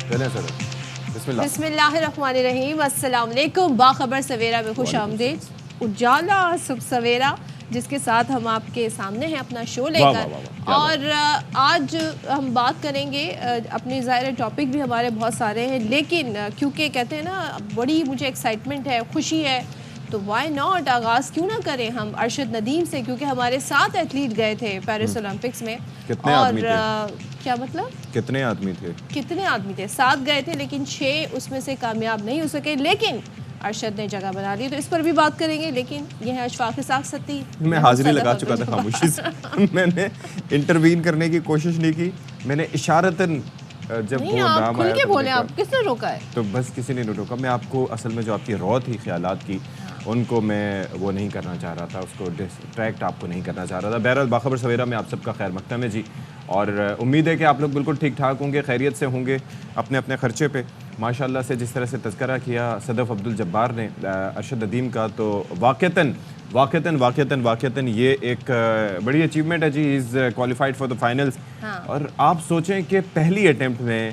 چلیں سر بسم اللہ الرحمن الرحیم. السلام علیکم. باخبر سویرا میں خوش آمدید. اجالا سویرا جس کے ساتھ ہم آپ کے سامنے ہیں اپنا شو لے کر, اور آج ہم بات کریں گے اپنے ظاہر ٹاپک بھی ہمارے بہت سارے ہیں, لیکن کیونکہ کہتے ہیں نا بڑی مجھے ایکسائٹمنٹ ہے, خوشی ہے, تو وائی ناٹ آغاز کیوں نہ کریں ہم ارشد ندیم سے, کیونکہ ہمارے 7 ایتھلیٹ گئے تھے پیرس اولمپکس میں. اور کیا مطلب کتنے آدمی تھے؟ 7 گئے تھے, لیکن 6 اس میں سے کامیاب نہیں ہو سکے, لیکن ارشد نے جگہ بنا لی, تو اس پر بھی بات کریں گے. لیکن یہ ہے اشفاق اسحاق ستی. میں حاضری لگا چکا تھا خاموشی سے, میں نے انٹروین کرنے کی کوشش نہیں کی, میں نے اشارتاً جب وہ نام آیا تو بولے آپ کس نے روکا ہے, تو بس کسی نے نہیں روکا. میں آپ کو اصل میں جو آپ کی رو تھی خیالات کی, ان کو میں وہ نہیں کرنا چاہ رہا تھا, اس کو ڈسٹریکٹ آپ کو نہیں کرنا چاہ رہا تھا. بہرحال باخبر سویرا میں آپ سب کا خیر مقدم ہے جی, اور امید ہے کہ آپ لوگ بالکل ٹھیک ٹھاک ہوں گے, خیریت سے ہوں گے اپنے اپنے خرچے پہ. ماشاءاللہ سے جس طرح سے تذکرہ کیا صدف عبدالجبار نے ارشد ندیم کا, تو واقعتاً یہ ایک بڑی اچیومنٹ ہے جی. Is qualified for the finals. اور آپ سوچیں کہ پہلی اٹیمپٹ میں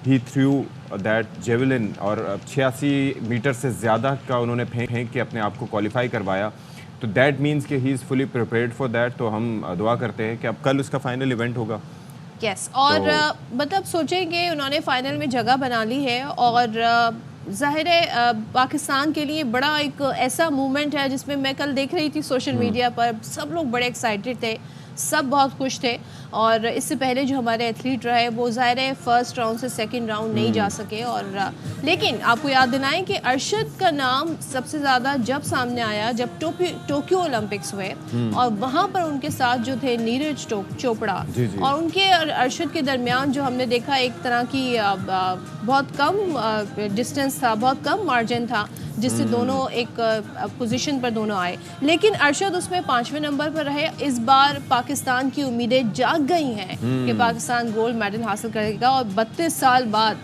ہی تھریو دیٹ جیولن, اور 86 میٹر سے زیادہ کا انہوں نے پھینک کے اپنے آپ کو کوالیفائی کروایا. تو دیٹ مینس کہ ہی از فلی پریپیئرڈ فار دیٹ. تو ہم دعا کرتے ہیں کہ اب کل اس کا فائنل ایونٹ ہوگا. یس, اور مطلب سوچیں کہ انہوں نے فائنل میں جگہ بنا لی ہے, اور ظاہر ہے پاکستان کے لیے بڑا ایک ایسا مومنٹ ہے جس میں میں کل دیکھ رہی تھی سوشل میڈیا پر, سب لوگ بڑے ایکسائٹیڈ تھے, سب بہت خوش تھے. اور اس سے پہلے جو ہمارے ایتھلیٹ رہے وہ ظاہر ہے فرسٹ راؤنڈ سے سیکنڈ راؤنڈ نہیں جا سکے, اور لیکن آپ کو یاد دلائیں کہ ارشد کا نام سب سے زیادہ جب سامنے آیا جب ٹوکیو اولمپکس ہوئے, اور وہاں پر ان کے ساتھ جو تھے نیرج چوپڑا, اور ان کے ارشد کے درمیان جو ہم نے دیکھا ایک طرح کی بہت کم ڈسٹینس تھا, بہت کم مارجن تھا, جس سے دونوں ایک پوزیشن پر دونوں آئے. لیکن ارشد اس میں 5ویں نمبر پر رہے. اس بار پاکستان کی امیدیں جاگ گئی ہیں کہ پاکستان گولڈ میڈل حاصل کرے گا, اور 32 سال بعد.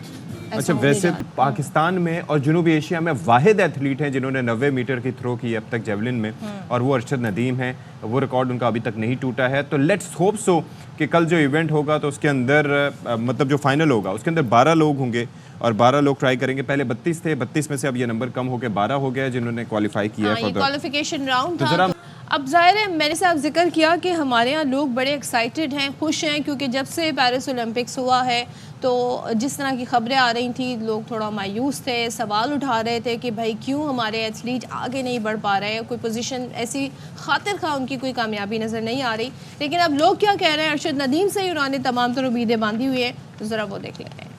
اچھا, ویسے پاکستان میں اور جنوبی ایشیا میں واحد ایتھلیٹ ہیں جنہوں نے 90 میٹر کی تھرو کی اب تک جیولن میں, اور وہ ارشد ندیم ہیں. وہ ریکارڈ ان کا ابھی تک نہیں ٹوٹا ہے. تو لیٹس ہوپ سو کہ کل جو ایونٹ ہوگا تو اس کے اندر مطلب جو فائنل ہوگا اس کے اندر 12 لوگ ہوں گے, اور 12 لوگ ٹرائی کریں گے. پہلے 32 تھے, 32 میں سے اب یہ نمبر کم ہو کے 12 ہو گیا جنہوں نے کوالیفائی کیا ہے. کوالیفیکیشن راؤنڈ تھا. اب ظاہر ہے میں نے صاحب ذکر کیا کہ ہمارے ہاں لوگ بڑے ایکسائٹیڈ ہیں, خوش ہیں, کیونکہ جب سے پیرس اولمپکس ہوا ہے تو جس طرح کی خبریں آ رہی تھیں لوگ تھوڑا مایوس تھے, سوال اٹھا رہے تھے کہ بھائی کیوں ہمارے ایتھلیٹ آگے نہیں بڑھ پا رہے, کوئی پوزیشن ایسی خاطر خواہ ان کی کوئی کامیابی نظر نہیں آ رہی. لیکن اب لوگ کیا کہہ رہے ہیں, ارشد ندیم سے ہی انہوں نے تمام تر امیدیں باندھی ہوئی ہیں, تو ذرا وہ دیکھ لیتے ہیں.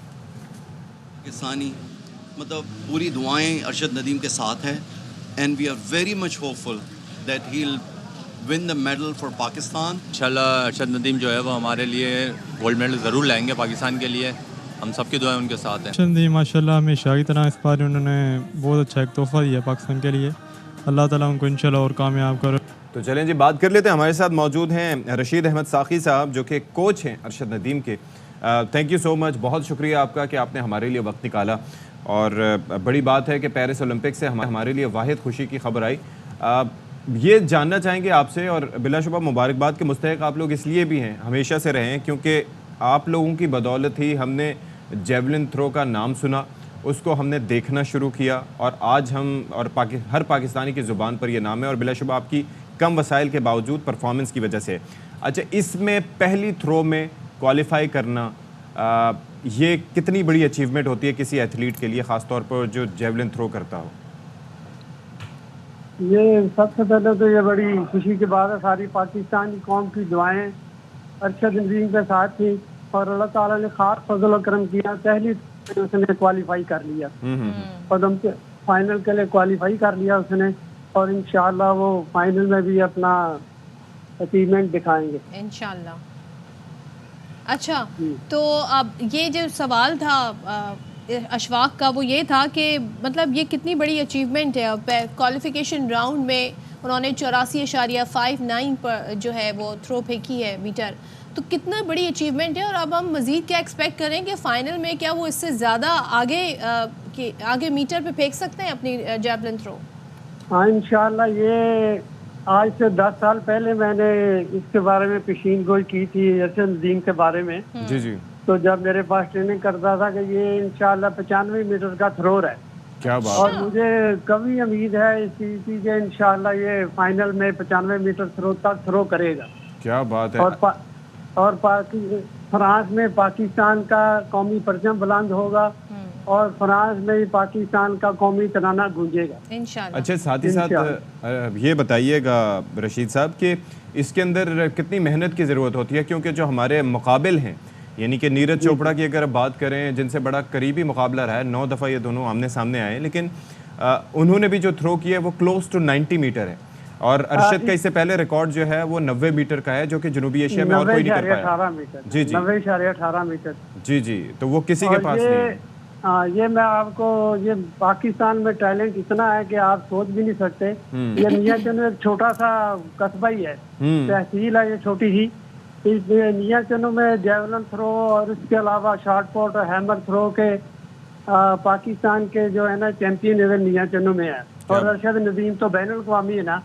پاکستانی مطلب پوری دعائیں ارشد ندیم کے ساتھ ہیں, and we are very much hopeful that he will win the medal for Pakistan. انشاءاللہ ارشد ندیم جو ہے وہ ہمارے لیے گولڈ میڈل ضرور لائیں گے پاکستان کے لیے, ہم سب کی دعائیں ان کے ساتھ ہیں. ارشد ندیم ماشاءاللہ ہمیشہ کی طرح اس بار انہوں نے بہت اچھا ایک تحفہ دیا پاکستان کے لیے, اللہ تعالیٰ ان کو انشاءاللہ اور کامیاب کرے. تو چلیں جی بات کر لیتے ہیں. ہمارے ساتھ موجود ہیں رشید احمد ساقی صاحب جو کہ کوچ ہیں ارشد ندیم کے. تھینک یو سو مچ, بہت شکریہ آپ کا کہ آپ نے ہمارے لیے وقت نکالا, اور بڑی بات ہے کہ پیرس اولمپک سے ہمارے لیے واحد خوشی کی خبر آئی. یہ جاننا چاہیں گے آپ سے, اور بلا شبہ مبارکباد کے مستحق آپ لوگ اس لیے بھی ہیں, ہمیشہ سے رہے ہیں, کیونکہ آپ لوگوں کی بدولت ہی ہم نے جیولن تھرو کا نام سنا, اس کو ہم نے دیکھنا شروع کیا, اور آج ہم اور ہر پاکستانی کی زبان پر یہ نام ہے, اور بلا شبہ آپ کی کم وسائل کے باوجود پرفارمنس کی وجہ سے. اچھا, اس میں پہلی تھرو میں کوالیفائی کرنا یہ کتنی بڑی اچیومنٹ ہوتی ہے کسی ایتھلیٹ کے لیے, خاص طور پر جو جیولن تھرو کرتا ہو؟ یہ سب سے پہلے تو یہ بڑی خوشی کی بات ہے, ساری پاکستانی قوم کی دعائیں ارشد ندیم کے ساتھ تھیں, اور اللہ تعالیٰ نے خاص فضل و کرم کیا, پہلی اس نے کوالیفائی کر لیا, قدم کے فائنل کے لیے کوالیفائی کر لیا اس نے, اور انشاءاللہ وہ فائنل میں بھی اپنا اچیومنٹ دکھائیں گے انشاءاللہ. اچھا, تو اب یہ جو سوال تھا اشفاق کا وہ یہ تھا کہ مطلب یہ کتنی بڑی اچیومنٹ ہے. کوالیفیکیشن راؤنڈ میں انہوں نے 84.59 پر جو ہے وہ تھرو پھینکی ہے میٹر, تو کتنا بڑی اچیومنٹ ہے. اور اب ہم مزید کیا ایکسپیکٹ کریں کہ فائنل میں کیا وہ اس سے زیادہ آگے میٹر پہ پھینک سکتے ہیں اپنی جیولن تھرو؟ ہاں انشاءاللہ. یہ آج سے 10 سال پہلے میں نے اس کے بارے میں پیشین گوئی کی تھی ارشد ندیم کے بارے میں, جی جی, تو جب میرے پاس ٹریننگ کرتا تھا کہ یہ انشاءاللہ 95 میٹر کا تھرور ہے کیا بات اور مجھے کبھی امید ہے اس چیز کی کہ انشاءاللہ یہ فائنل میں 95 میٹر تک تھرو کرے گا. کیا بات ہے. اور فرانس میں پاکستان کا قومی پرچم بلند ہوگا اور فرانس میں پاکستان کا قومی ترانہ گونجے گا انشاءاللہ. اچھا ساتھ ہی ساتھ یہ بتائیے گا رشید صاحب کہ اس کے اندر کتنی محنت کی ضرورت ہوتی ہے، کیونکہ جو ہمارے مقابل ہیں یعنی کہ نیرج چوپڑا کی اگر بات کریں جن سے بڑا قریبی مقابلہ رہا ہے، 9 دفعہ یہ دونوں آمنے سامنے آئے، لیکن انہوں نے بھی جو تھرو کیا ہے وہ کلوز ٹو 90 میٹر ہے، اور ارشد کا اس سے پہلے ریکارڈ جو ہے وہ 90 میٹر کا ہے جو کہ جنوبی ایشیا میں اور کوئی نہیں کر پایا. جی جی 90.18 میٹر. جی جی تو وہ کسی کے پاس نہیں ہے. یہ میں آپ کو یہ پاکستان میں ٹیلنٹ اتنا ہے کہ آپ سوچ بھی نہیں سکتے. یہ میاں چنو ایک چھوٹا سا قصبہ ہی ہے، تحصیل ہے یہ چھوٹی ہی. اس میاں چنو میں جیولن تھرو اور اس کے علاوہ شارٹ پوٹ اور ہیمر تھرو کے پاکستان کے جو ہے نا چیمپئن ہے میاں چنو میں ہے. اور ارشد ندیم تو بین الاقوامی ہے نا،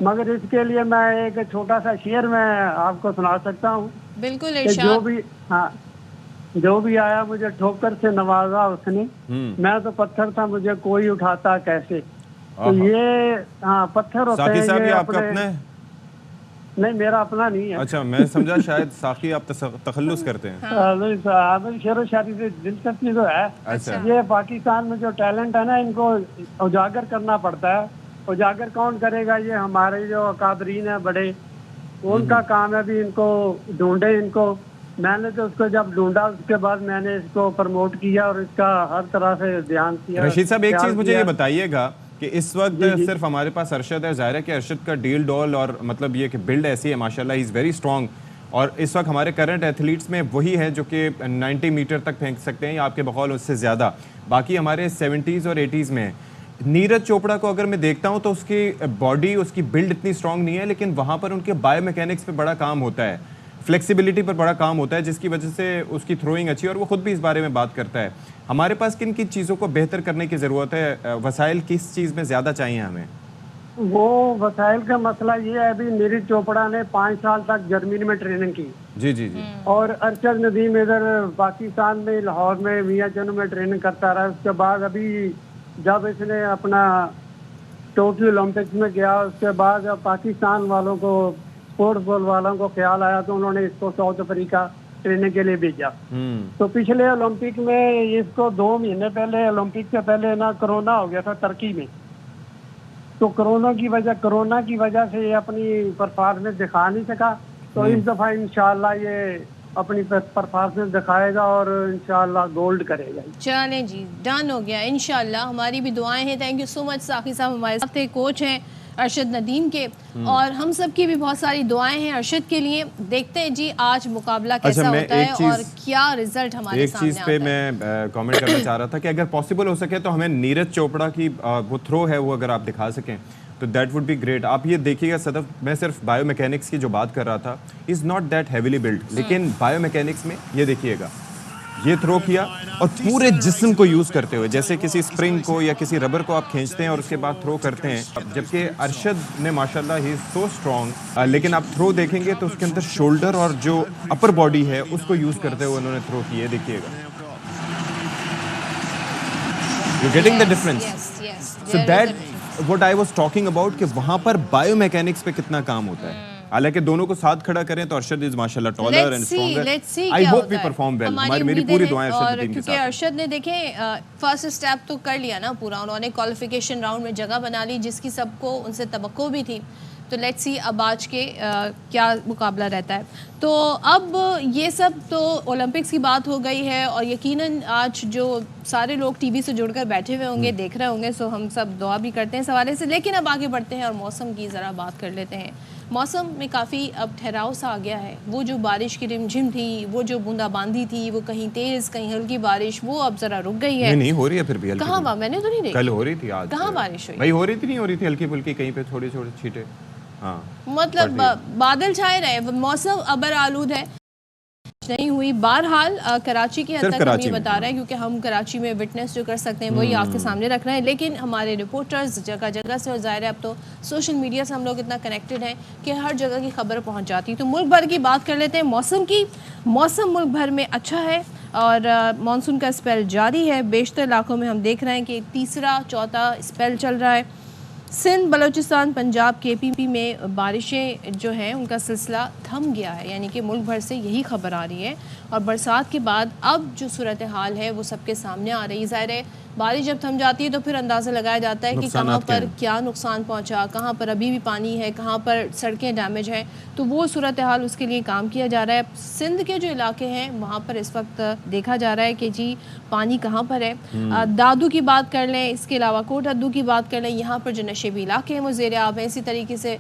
مگر اس کے لیے میں ایک چھوٹا سا شعر میں آپ کو سنا سکتا ہوں. بالکل ارشاد. جو بھی آیا مجھے ٹھوکر سے نوازا اس نے، میں تو پتھر تھا مجھے کوئی اٹھاتا کیسے. تو یہ پتھر ہوتے ہیں. ساقی صاحب یہ آپ کا اپنا ہے؟ نہیں میرا اپنا نہیں ہے. اچھا میں سمجھا شاید ساقی آپ تخلص کرتے ہیں. شعر و شاعری سے دلچسپی تو ہے. یہ پاکستان میں جو ٹیلنٹ ہے نا ان کو اجاگر کرنا پڑتا ہے. اجاگر کون کرے گا؟ یہ ہمارے جو اکابرین ہیں بڑے، ان کا کام ہے بھی ان کو ڈھونڈے. ان کو میں نے تو اس کو جب ڈھونڈا اس کے بعد میں نے اس کو پروموٹ کیا اور اس کا ہر طرح سے دھیان کیا. رشید صاحب ایک چیز مجھے یہ بتائیے گا کہ اس وقت صرف ہمارے پاس ارشد ہے، ظاہر ہے کہ ارشد کا ڈیل ڈول اور مطلب یہ کہ بلڈ ایسی ہے ماشاءاللہ، ہی از ویری اسٹرانگ، اور اس وقت ہمارے کرنٹ ایتھلیٹس میں وہی ہے جو کہ 90 میٹر تک پھینک سکتے ہیں یا آپ کے بقول اس سے زیادہ. باقی ہمارے 70s اور 80s میں ہیں. نیرج چوپڑا کو اگر میں دیکھتا ہوں تو اس کی باڈی، اس کی بلڈ اتنی اسٹرانگ نہیں ہے، لیکن وہاں پر ان کے بایو میکینکس پہ بڑا کام ہوتا ہے، فلیکسیبلٹی پر بڑا کام ہوتا ہے، جس کی وجہ سے اس کی تھروئنگ اچھی ہے اور وہ خود بھی اس بارے میں بات کرتا ہے. ہمارے پاس کن کن چیزوں کو بہتر کرنے کی ضرورت ہے؟ وسائل کس چیز میں زیادہ چاہیے ہمیں؟ وہ وسائل کا مسئلہ یہ ہے ابھی نیرج چوپڑا نے 5 سال تک جرمنی میں ٹریننگ کی. جی جی جی. اور ارشد ندیم ادھر پاکستان میں لاہور میں میاں چنو میں ٹریننگ کرتا رہا. اس کے بعد ابھی جب اس نے اپنا ٹوکیو اولمپکس میں گیا، اس کے بعد پاکستان والوں کو، اسپورٹس بال والوں کو خیال آیا تو انہوں نے اس کو ساؤتھ افریقہ ٹریننگ کے لیے بھیجا. تو پچھلے اولمپک میں اس کو 2 مہینے پہلے، اولمپک سے پہلے نا کرونا ہو گیا تھا ترکی میں. تو کرونا کی وجہ سے یہ اپنی پرفارمنس دکھا نہیں سکا. تو اس دفعہ انشاءاللہ یہ اپنی پرفارمنس دکھائے گا اور انشاءاللہ گولڈ کرے گا. چلیں جی ڈن ہو گیا انشاءاللہ. ہماری بھی دعائیں ہیں. تھینک یو سو مچ ساقی صاحب ہمارے ساتھ تھے، کوچ ہیں ارشد ندیم کے، اور ہم سب کی بھی بہت ساری دعائیں ہیں ارشد کے لیے. دیکھتے ہیں جی آج مقابلہ کیسا ہوتا ہے اور کیا رزلٹ ہمارے سامنے آتا ہے. ایک چیز پہ میں کامنٹ کرنا چاہ رہا تھا کہ اگر پاسبل ہو سکے تو ہمیں نیرج چوپڑا کی وہ تھرو ہے وہ اگر آپ دکھا سکیں تو دیٹ وڈ بی گریٹ. آپ یہ دیکھیے گا صدف، میں صرف بایو میکینکس کی جو بات کر رہا تھا، is not that heavily built, لیکن بایو میکینکس میں یہ دیکھیے گا، یہ تھرو کیا اور پورے جسم کو یوز کرتے ہوئے، جیسے کسی اسپرنگ کو یا کسی ربر کو آپ کھینچتے ہیں اور اس کے بعد تھرو کرتے ہیں. جبکہ ارشد نے ماشاءاللہ ہی سو اسٹرانگ، لیکن آپ تھرو دیکھیں گے تو اس کے اندر شولڈر اور جو اپر باڈی ہے اس کو یوز کرتے ہوئے انہوں نے تھرو کیے. دیکھیے گا، you getting the difference. So that what I was talking about کہ وہاں پر بایو میکینکس پہ کتنا کام ہوتا ہے. حالانکہ دونوں کو ساتھ کھڑا کریں تو ارشد از ماشاءاللہ taller and stronger. I hope we perform well. میری پوری دعائیں ارشد ندیم کے ساتھ. کیونکہ ارشد نے دیکھیں فرسٹ اسٹیپ تو کر لیا نا پورا، انہوں نے کوالیفیکیشن راؤنڈ میں جگہ بنا لی جس کی سب کو ان سے توقع بھی تھی. تو لیٹس سی اب آج کے کیا مقابلہ رہتا ہے. تو اب یہ سب تو اولمپکس کی بات ہو گئی ہے، اور یقیناً آج جو سارے لوگ ٹی وی سے جڑ کر بیٹھے ہوئے ہوں گے، دیکھ رہے ہوں گے، سو ہم سب دعا بھی کرتے ہیں اس حوالے سے. لیکن اب آگے بڑھتے ہیں اور موسم کی ذرا بات کر لیتے ہیں. موسم میں کافی اب ٹھہراؤ سا آ گیا ہے. وہ جو بارش کی رم جھم تھی، وہ جو بوندا باندی تھی، وہ کہیں تیز کہیں ہلکی بارش، وہ اب ذرا رک گئی ہے. نہیں ہو رہی ہے پھر بھی. کہاں میں نے تو نہیں دیکھی. کل ہو رہی تھی، آج کہاں بارش ہوئی؟ بھائی ہو رہی تھی، نہیں ہو رہی تھی، ہلکی پھلکی کہیں پہ تھوڑی تھوڑی چھینٹیں. ہاں مطلب بادل چھائے رہے، موسم ابر آلود ہے. نہیں ہوئی. بہرحال کراچی کی حد صرف تک ہم کراچی یہ میں، بتا رہے ہیں کیونکہ ہم کراچی میں وٹنس جو کر سکتے ہیں وہی آپ کے سامنے رکھ رہے ہیں, لیکن ہمارے رپورٹرز جگہ جگہ سے, اور ظاہر ہے اب تو سوشل میڈیا سے ہم لوگ اتنا کنیکٹڈ ہیں کہ ہر جگہ کی خبر پہنچ جاتی ہے. تو ملک بھر کی بات کر لیتے ہیں موسم کی. موسم ملک بھر میں اچھا ہے اور مانسون کا اسپیل جاری ہے. بیشتر علاقوں میں ہم دیکھ رہے ہیں کہ تیسرا چوتھا اسپیل چل رہا ہے. سندھ, بلوچستان, پنجاب, کے پی میں بارشیں جو ہیں ان کا سلسلہ تھم گیا ہے, یعنی کہ ملک بھر سے یہی خبر آ رہی ہے. اور برسات کے بعد اب جو صورتحال ہے وہ سب کے سامنے آ رہی ہے. ظاہر ہے بارش جب تھم جاتی ہے تو پھر اندازہ لگایا جاتا ہے کہ کہاں پر کیا نقصان پہنچا, کہاں پر ابھی بھی پانی ہے, کہاں پر سڑکیں ڈیمیج ہیں. تو وہ صورتحال اس کے لیے کام کیا جا رہا ہے. سندھ کے جو علاقے ہیں وہاں پر اس وقت دیکھا جا رہا ہے کہ جی پانی کہاں پر ہے. دادو کی بات کر لیں, اس کے علاوہ کوٹ ادو کی بات کر لیں, یہاں پر جو نشیبی علاقے ہیں وہ زیر آب ہیں. اسی طریقے سے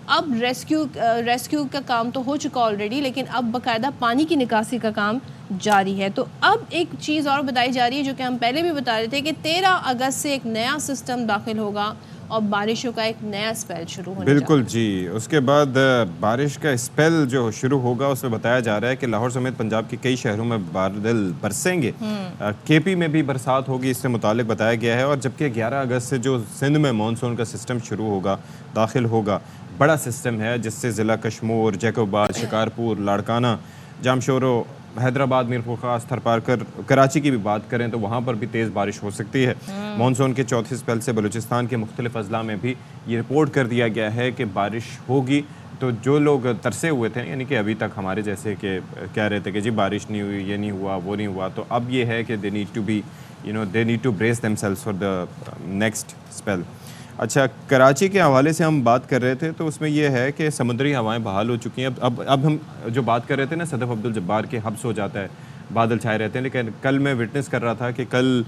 اب ریسکیو کا کام تو ہو چکا آلریڈی, لیکن اب باقاعدہ پانی کی نکاسی کا کام جاری ہے. تو اب ایک چیز اور بتائی جا رہی ہے جو کہ ہم پہلے بھی بتا رہے تھے کہ 13 اگست سے ایک نیا سسٹم داخل ہوگا اور بارشوں کا ایک نیا اسپیل شروع ہونے بالکل جی. اس کے بعد بارش کا اسپیل جو شروع ہوگا اس میں بتایا جا رہا ہے کہ لاہور سمیت پنجاب کے کئی شہروں میں بادل برسیں گے. کے پی میں بھی برسات ہوگی, اس سے متعلق بتایا گیا ہے. اور جبکہ 11 اگست سے جو سندھ میں مانسون کا سسٹم شروع ہوگا, داخل ہوگا, بڑا سسٹم ہے جس سے ضلع کشمور, جیکوب آباد, شکارپور, لاڑکانہ, جامشورو, حیدرآباد, میرپور خاص, تھرپارکر, کراچی کی بھی بات کریں تو وہاں پر بھی تیز بارش ہو سکتی ہے. مانسون کے چوتھے اسپیل سے بلوچستان کے مختلف اضلاع میں بھی یہ رپورٹ کر دیا گیا ہے کہ بارش ہوگی. تو جو لوگ ترسے ہوئے تھے, یعنی کہ ابھی تک ہمارے جیسے کہ کہہ رہے تھے کہ جی بارش نہیں ہوئی, یہ نہیں ہوا, وہ نہیں ہوا, تو اب یہ ہے کہ they need to brace themselves for the next spell. اچھا, کراچی کے حوالے سے ہم بات کر رہے تھے تو اس میں یہ ہے کہ سمندری ہوائیں بحال ہو چکی ہیں. اب ہم جو بات کر رہے تھے نا صدف عبدالجبار کے حبس ہو جاتا ہے, بادل چھائے رہتے ہیں, لیکن کل میں وٹنس کر رہا تھا کہ کل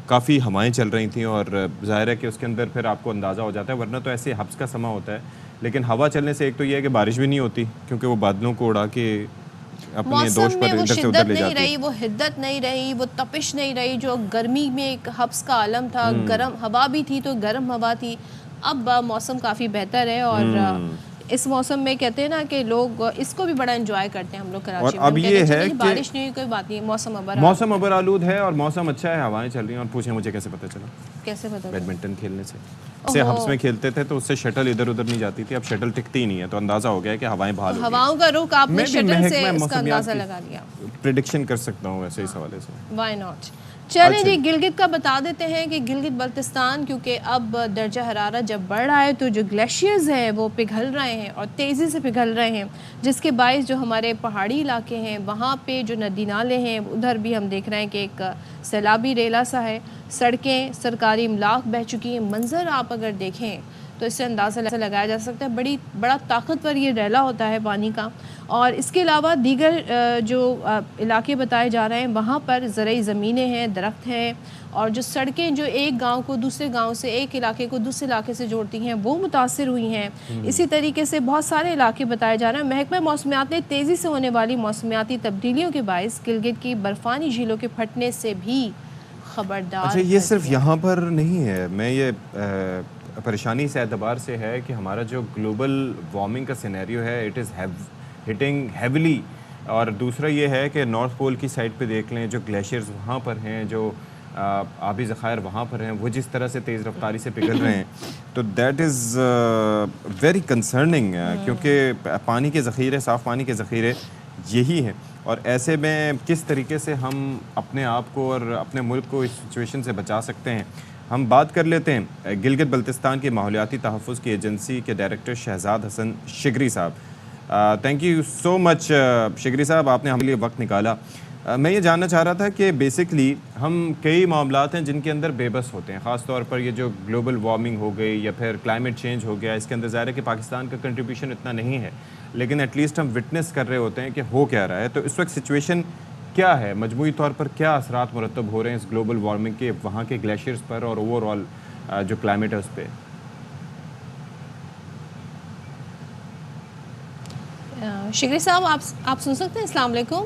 کافی ہوائیں چل رہی تھیں اور ظاہر ہے کہ اس کے اندر پھر آپ کو اندازہ ہو جاتا ہے, ورنہ تو ایسے حبس کا سما ہوتا ہے. لیکن ہوا چلنے سے ایک تو یہ ہے کہ بارش بھی نہیں ہوتی کیونکہ وہ بادلوں کو اڑا کے اپنے دوش پر ادھر سے ادھر لے جاتی ہے. نہیں رہی, وہ حدت نہیں رہی, وہ تپش نہیں رہی جو گرمی میں ایک حبس کا عالم تھا. گرم ہوا بھی تھی تو گرم ہوا تھی. اب موسم کافی بہتر ہے اور اس موسم میں کہتے ہیں نا کہ لوگ اس کو بھی بڑا انجوائے کرتے ہیں. ہم لوگ کراچی میں اب یہ ہے کہ بارش نہیں ہوئی کوئی بات نہیں, موسم ابر آلود ہے اور موسم اچھا ہے, ہوائیں چل رہی ہیں. اور پوچھیں مجھے کیسے پتہ چلا؟ کیسے پتہ؟ بیڈمنٹن کھیلنے سے حبس میں کھیلتے تھے تو اس سے شٹل ادھر ادھر نہیں جاتی تھی, اب شٹل ٹکتی ہی نہیں ہے, تو اندازہ ہو گیا کہ ہوائیں بحال ہو گئی. ہواؤں کا رخ آپ نے شٹل سے اس کا اندازہ لگا لیا. پریڈکشن کر سکتا ہوں ویسے اس حوالے سے. Why not. چلیں جی, گلگت کا بتا دیتے ہیں کہ گلگت بلتستان کیونکہ اب درجہ حرارت جب بڑھ رہا ہے تو جو گلیشیئرز ہیں وہ پگھل رہے ہیں اور تیزی سے پگھل رہے ہیں, جس کے باعث جو ہمارے پہاڑی علاقے ہیں وہاں پہ جو ندی نالے ہیں ادھر بھی ہم دیکھ رہے ہیں کہ ایک سیلابی ریلا سا ہے. سڑکیں, سرکاری املاک بہہ چکی ہیں. منظر آپ اگر دیکھیں تو اس سے اندازہ لگایا جا سکتا ہے بڑا طاقتور یہ ریلا ہوتا ہے پانی کا. اور اس کے علاوہ دیگر جو علاقے بتائے جا رہے ہیں وہاں پر زرعی زمینیں ہیں, درخت ہیں, اور جو سڑکیں جو ایک گاؤں کو دوسرے گاؤں سے, ایک علاقے کو دوسرے علاقے سے جوڑتی ہیں وہ متاثر ہوئی ہیں. اسی طریقے سے بہت سارے علاقے بتائے جا رہے ہیں. محکمہ موسمیات نے تیزی سے ہونے والی موسمیاتی تبدیلیوں کے باعث گلگت کی برفانی جھیلوں کے پھٹنے سے بھی خبردار. اچھا, یہ صرف یہاں پر نہیں ہے, میں یہ پریشانی اس اعتبار سے ہے کہ ہمارا جو گلوبل وارمنگ کا سینیریو ہے اٹ از ہٹنگ ہیویلی. اور دوسرا یہ ہے کہ نارتھ پول کی سائڈ پہ دیکھ لیں, جو گلیشیئرز وہاں پر ہیں, جو آبی ذخائر وہاں پر ہیں, وہ جس طرح سے تیز رفتاری سے پگھل رہے ہیں تو دیٹ از ویری کنسرننگ, کیونکہ پانی کے ذخیرے, صاف پانی کے ذخیرے یہی ہیں. اور ایسے میں کس طریقے سے ہم اپنے آپ کو اور اپنے ملک کو اس سچویشن سے بچا سکتے ہیں. ہم بات کر لیتے ہیں گلگت بلتستان کے ماحولیاتی تحفظ کی ایجنسی کے ڈائریکٹر شہزاد حسن شگری صاحب. تھینک یو سو مچ شگری صاحب, آپ نے ہمارے لیے وقت نکالا. میں یہ جاننا چاہ رہا تھا کہ بیسکلی ہم کئی معاملات ہیں جن کے اندر بے بس ہوتے ہیں, خاص طور پر یہ جو گلوبل وارمنگ ہو گئی یا پھر کلائمیٹ چینج ہو گیا, اس کے اندر ظاہر ہے کہ پاکستان کا کنٹریبیوشن اتنا نہیں ہے, لیکن ایٹ لیسٹ ہم وٹنس کر رہے ہوتے ہیں کہ ہو کیا رہا ہے. تو اس وقت سچویشن کیا ہے, مجموعی طور پر کیا اثرات مرتب ہو رہے ہیں اس گلوبل وارمنگ کے وہاں کے گلیشیئرز پر اور اوور آل جو کلائمیٹ ہے اس پہ؟ شگری صاحب آپ سن سکتے ہیں؟ السلام علیکم.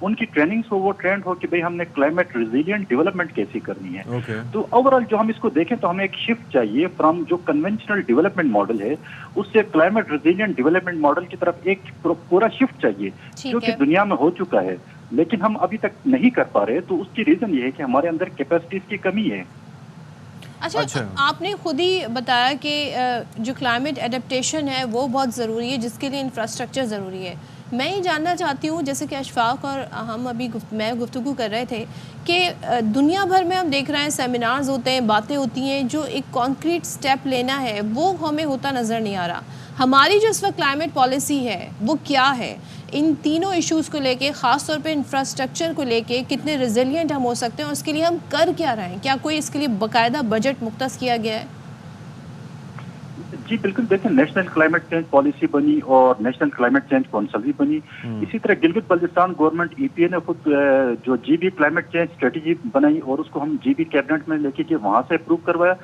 ان کی ٹریننگز ہو، وہ ٹرینڈ ہو کہ بھئی ہم نے کلائمیٹ ریزیلینٹ ڈیولپمنٹ کیسی کرنی ہے. تو اوور آل جو ہم اس کو دیکھیں تو ہمیں ایک شفٹ چاہیے فرام جو کنونشنل ڈیولپمنٹ ماڈل ہے اس سے کلائمیٹ ریزیلینٹ ڈیولپمنٹ ماڈل کی طرف ایک پورا شفٹ چاہیے جو کہ دنیا میں ہو چکا ہے لیکن ہم ابھی تک نہیں کر پا رہے. تو اس کی ریزن یہ ہے کہ ہمارے اندر کیپیسٹیز کی کمی ہے. اچھا آپ نے خود ہی بتایا کہ جو کلائمیٹ ایڈپٹیشن ہے وہ بہت ضروری ہے جس کے لیے انفراسٹرکچر ضروری ہے. میں یہ جاننا چاہتی ہوں جیسے کہ اشفاق اور ہم ابھی میں گفتگو کر رہے تھے کہ دنیا بھر میں ہم دیکھ رہے ہیں سیمینارز ہوتے ہیں، باتیں ہوتی ہیں، جو ایک کانکریٹ سٹیپ لینا ہے وہ ہمیں ہوتا نظر نہیں آ رہا. ہماری جو اس وقت کلائمیٹ پالیسی ہے وہ کیا ہے؟ ان تینوں ایشوز کو لے کے خاص طور پہ انفراسٹرکچر کو لے کے کتنے ریزیلینٹ ہم ہو سکتے ہیں اور اس کے لیے ہم کر کیا رہے ہیں؟ کیا کوئی اس کے لیے باقاعدہ بجٹ مختص کیا گیا ہے؟ جی بالکل، دیکھیں نیشنل کلائمیٹ چینج پالیسی بنی اور نیشنل کلائمیٹ چینج کونسل بھی بنی. اسی طرح گلگت بلتستان گورنمنٹ EPA نے خود جو GB کلائمیٹ چینج اسٹریٹجی بنائی اور اس کو ہم GB کیبنٹ میں لے کے وہاں سے اپروو کروایا.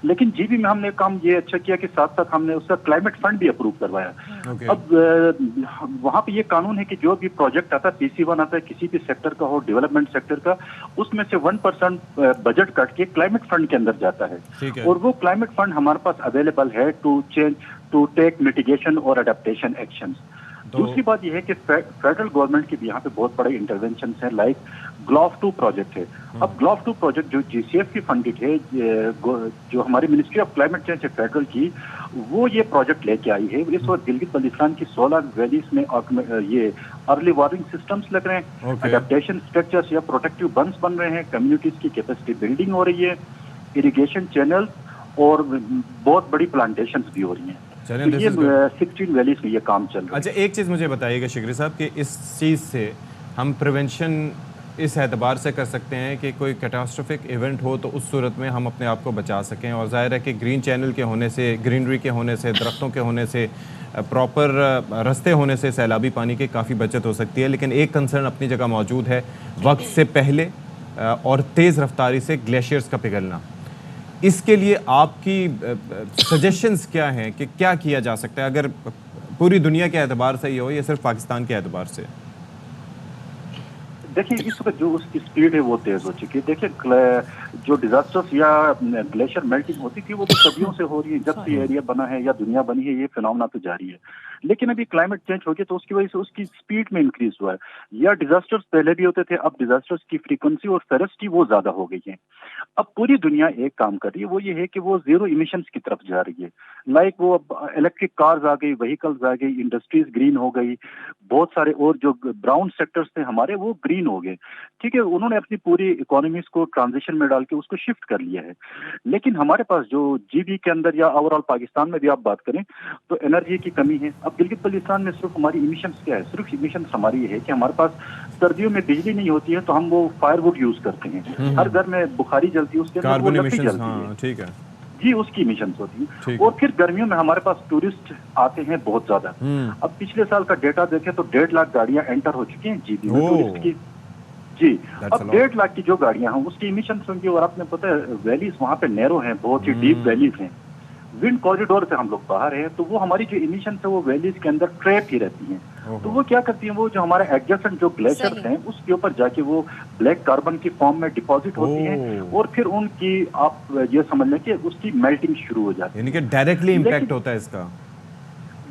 لیکن GB میں ہم نے کام یہ اچھا کیا کہ ساتھ ساتھ ہم نے اس کا کلائمیٹ فنڈ بھی اپروو کروایا. اب وہاں پہ یہ قانون ہے کہ جو بھی پروجیکٹ آتا ہے PC1 آتا ہے کسی بھی سیکٹر کا ہو، ڈیولپمنٹ سیکٹر کا، اس میں سے 1% بجٹ کٹ کے کلائمیٹ فنڈ کے اندر جاتا ہے اور وہ کلائمیٹ فنڈ ہمارے پاس اویلیبل ہے ٹو ٹیک میٹیگیشن اور اڈیپٹیشن ایکشنز. دوسری بات یہ ہے کہ فیڈرل گورنمنٹ کی بھی یہاں پہ بہت بڑے انٹرونشنز ہیں، لائک GLOF 2 پروجیکٹ ہے. اب GLOF 2 پروجیکٹ جو GCF کی فنڈڈ ہے، جو ہماری منسٹری آف کلائمیٹ چینج ہے فیڈرل کی، وہ یہ پروجیکٹ لے کے آئی ہے. اس وقت گلگت بلتستان کی 16 ویلیز میں یہ ارلی وارننگ سسٹمز لگ رہے ہیں، اڈیپٹیشن اسٹرکچرز یا پروٹیکٹیو بنس بن رہے ہیں، کمیونٹیز کی کیپیسٹی بلڈنگ ہو رہی ہے، اریگیشن چینل اور بہت بڑی پلانٹیشنز بھی ہو رہی ہیں. یہ 16 ویلیز میں یہ کام چل رہا ہے. اچھا ایک چیز مجھے بتائیے گا شکری صاحب کہ اس چیز سے ہم پریونشن اس اعتبار سے کر سکتے ہیں کہ کوئی کیٹاسٹروفک ایونٹ ہو تو اس صورت میں ہم اپنے آپ کو بچا سکیں. اور ظاہر ہے کہ گرین چینل کے ہونے سے، گرینری کے ہونے سے، درختوں کے ہونے سے، پراپر رستے ہونے سے سیلابی پانی کی کافی بچت ہو سکتی ہے. لیکن ایک کنسرن اپنی جگہ موجود ہے، وقت سے پہلے اور تیز رفتاری سے گلیشیئرز کا پگھلنا. اس کے لیے آپ کی سجیشنز کیا ہیں کہ کیا کیا جا سکتا ہے اگر پوری دنیا کے اعتبار سے یہ ہو یا صرف پاکستان کے اعتبار سے؟ دیکھیں اس وقت جو اس کی سپیڈ ہے وہ تیز ہو چکی ہے. دیکھیں جو ڈیزاسٹرز یا گلیشیئر میلٹنگ ہوتی تھی وہ تو صدیوں سے ہو رہی ہے، جب سے یہ ایریا بنا ہے یا دنیا بنی ہے یہ فینومنا تو جاری ہے. لیکن ابھی کلائمیٹ چینج ہو گیا تو اس کی وجہ سے اس کی سپیڈ میں انکریز ہوا ہے. یا ڈیزاسٹرز پہلے بھی ہوتے تھے، اب ڈیزاسٹرز کی فریکوینسی اور سیورسٹی وہ زیادہ ہو گئی ہے. اب پوری دنیا ایک کام کر رہی ہے، وہ یہ ہے کہ وہ زیرو ایمیشنز کی طرف جا رہی ہے. لائک وہ الیکٹرک کارز آ گئی، وہیکلز آ گئی، انڈسٹریز گرین ہو گئی، بہت سارے اور جو براؤن سیکٹرز تھے ہمارے وہ گرین ہو گئے. ٹھیک ہے، انہوں نے اپنی پوری اکانومیز کو ٹرانزیشن میں ڈال کے اس کو شفٹ کر لیا ہے. لیکن ہمارے پاس جو GB کے اندر یا اوور آل پاکستان میں بھی آپ بات کریں تو انرجی کی کمی ہے. اب گلگت بلتستان میں صرف ہماری ایمیشنز کیا ہے؟ صرف ایمیشنز ہماری یہ ہے کہ ہمارے پاس سردیوں میں بجلی نہیں ہوتی ہے تو ہم وہ فائر ووڈ یوز کرتے ہیں. ہر گھر میں بخاری جلتی ہے، اس کے اندر وہ لکڑی جلتی ہے. ٹھیک ہے جی، اس کی ایمیشنز ہوتی ہیں. اور پھر گرمیوں میں ہمارے پاس ٹورسٹ آتے ہیں بہت زیادہ. اب پچھلے سال کا ڈیٹا دیکھیں تو 1.5 لاکھ گاڑیاں انٹر ہو چکی ہیں GB میں ٹورسٹ کی. جی اب 1.5 لاکھ کی جو گاڑیاں ہیں اس کی ایمیشنز ہوں گی. اور آپ نے پتہ ہے ویلیز وہاں پہ نیرو ہیں، بہت ہی ڈیپ ویلیز ہیں، ونڈ کوریڈور سے ہم لوگ باہر ہیں. تو وہ ہماری جو ایمیشنز ہیں وہ ویلیز کے اندر ٹریپ ہی رہتی ہیں. تو وہ کیا کرتی ہیں، وہ جو ہمارے ایڈجسٹنٹ جو گلیشیئرز ہیں اس کے اوپر جا کے وہ بلیک کاربن کی فارم میں ڈپازٹ ہوتی ہیں اور پھر ان کی آپ یہ سمجھ لیں کہ اس کی میلٹنگ شروع ہو جاتی ہے. یعنی کہ ڈائریکٹلی امپیکٹ ہوتا ہے اس کا.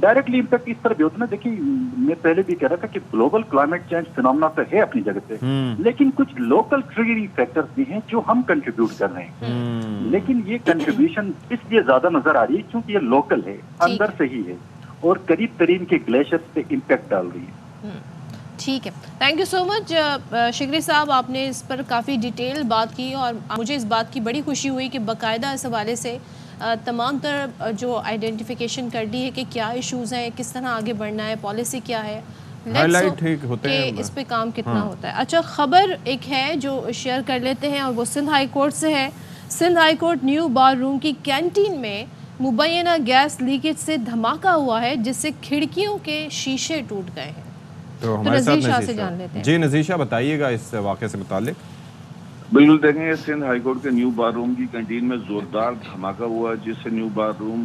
ڈائریکٹلی امپیکٹ اس طرح بھی ہوتا ہے نا. دیکھیں میں پہلے بھی کہہ رہا تھا کہ گلوبل کلائمیٹ چینج فینومنا تو ہے اپنی جگہ پہ، لیکن کچھ لوکل ٹریگرنگ فیکٹرز بھی ہیں جو ہم کنٹریبیوٹ کر رہے ہیں. لیکن یہ کنٹریبیوشن اس لیے زیادہ نظر آ رہی ہے کیونکہ یہ لوکل ہے، اندر سے ہی ہے اور قریب ترین کے گلیشیئرز پہ امپیکٹ ڈال رہی ہے. ٹھیک ہے، تھینک یو سو مچ شکری صاحب. آپ نے اس پر کافی ڈیٹیل بات کی اور مجھے اس بات کی بڑی خوشی ہوئی کہ باقاعدہ اس حوالے سے تمام تر جو آئیڈینٹیفیکیشن کر لی ہے کہ کیا ایشوز ہیں، کس طرح آگے بڑھنا ہے، پالیسی کیا ہے، کہ اس پہ کام کتنا ہوتا ہے. اچھا خبر ایک ہے جو شیئر کر لیتے ہیں اور وہ سندھ ہائی کورٹ سے ہے. سندھ ہائی کورٹ نیو بار روم کی کینٹین میں مبینہ گیس لیکیج سے دھماکہ ہوا ہے جس سے کھڑکیوں کے شیشے ٹوٹ گئے ہیں. تو نذیر شاہ سے جان لیتے ہیں. جی نذیر شاہ بتائیے گا اس واقعے سے متعلق. بالکل، دیکھیں سندھ ہائی کورٹ کے نیو بار روم کی کینٹین میں زوردار دھماکہ ہوا جس سے new bar room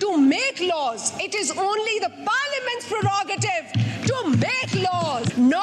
to make laws. It is only the parliament's prerogative to make laws. No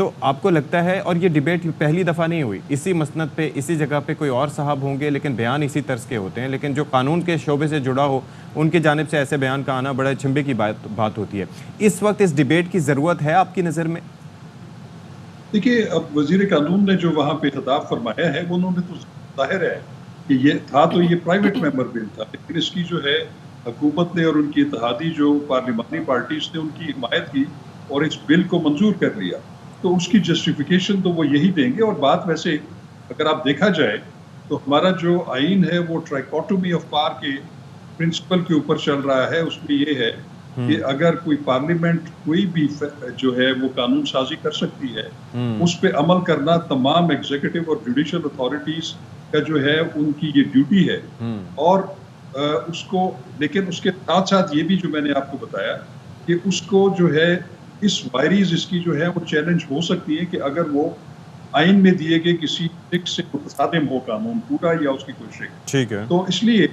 تو آپ کو لگتا ہے, اور یہ ڈیبیٹ پہلی دفعہ نہیں ہوئی, اسی مسند پہ اسی جگہ پہ کوئی اور صاحب ہوں گے لیکن بیان اسی طرز کے ہوتے ہیں, لیکن جو قانون کے شعبے سے جڑا ہو ان کی جانب سے ایسے بیان کا آنا بڑا چنبے کی بات ہوتی ہے. اس وقت اس ڈیبیٹ کی ضرورت ہے آپ کی نظر میں؟ دیکھیے, اب وزیر قانون نے جو وہاں پہ خطاب فرمایا ہے, انہوں نے تو ظاہر ہے کہ یہ تھا تو یہ پرائیویٹ ممبر بل تھا, لیکن اس کی جو ہے حکومت نے اور ان کی اتحادی جو پارلیمانی پارٹیز نے ان کی حمایت کی اور اس بل کو منظور کر لیا, تو اس کی جسٹیفیکیشن تو وہ یہی دیں گے. اور بات ویسے اگر آپ دیکھا جائے تو ہمارا جو آئین ہے وہ ٹرائکوٹومی آف پاور کے پرنسپل کے اوپر چل رہا ہے. اس میں یہ ہے کہ اگر کوئی پارلیمنٹ کوئی بھی جو ہے وہ قانون سازی کر سکتی ہے, اس پہ عمل کرنا تمام ایگزیکٹو اور جوڈیشل اتھارٹیز کا جو ہے ان کی یہ ڈیوٹی ہے. اور اس کو, لیکن اس کے ساتھ ساتھ یہ بھی جو میں نے آپ کو بتایا کہ اس کو جو ہے اس وائریز اس کی جو ہے وہ چیلنج ہو سکتی ہے کہ اگر وہ آئین میں دیے گئے کسی ٹک سے متصادم ہو قانون پورا یا اس کی کوئی شکل. ٹھیک ہے, تو اس لیے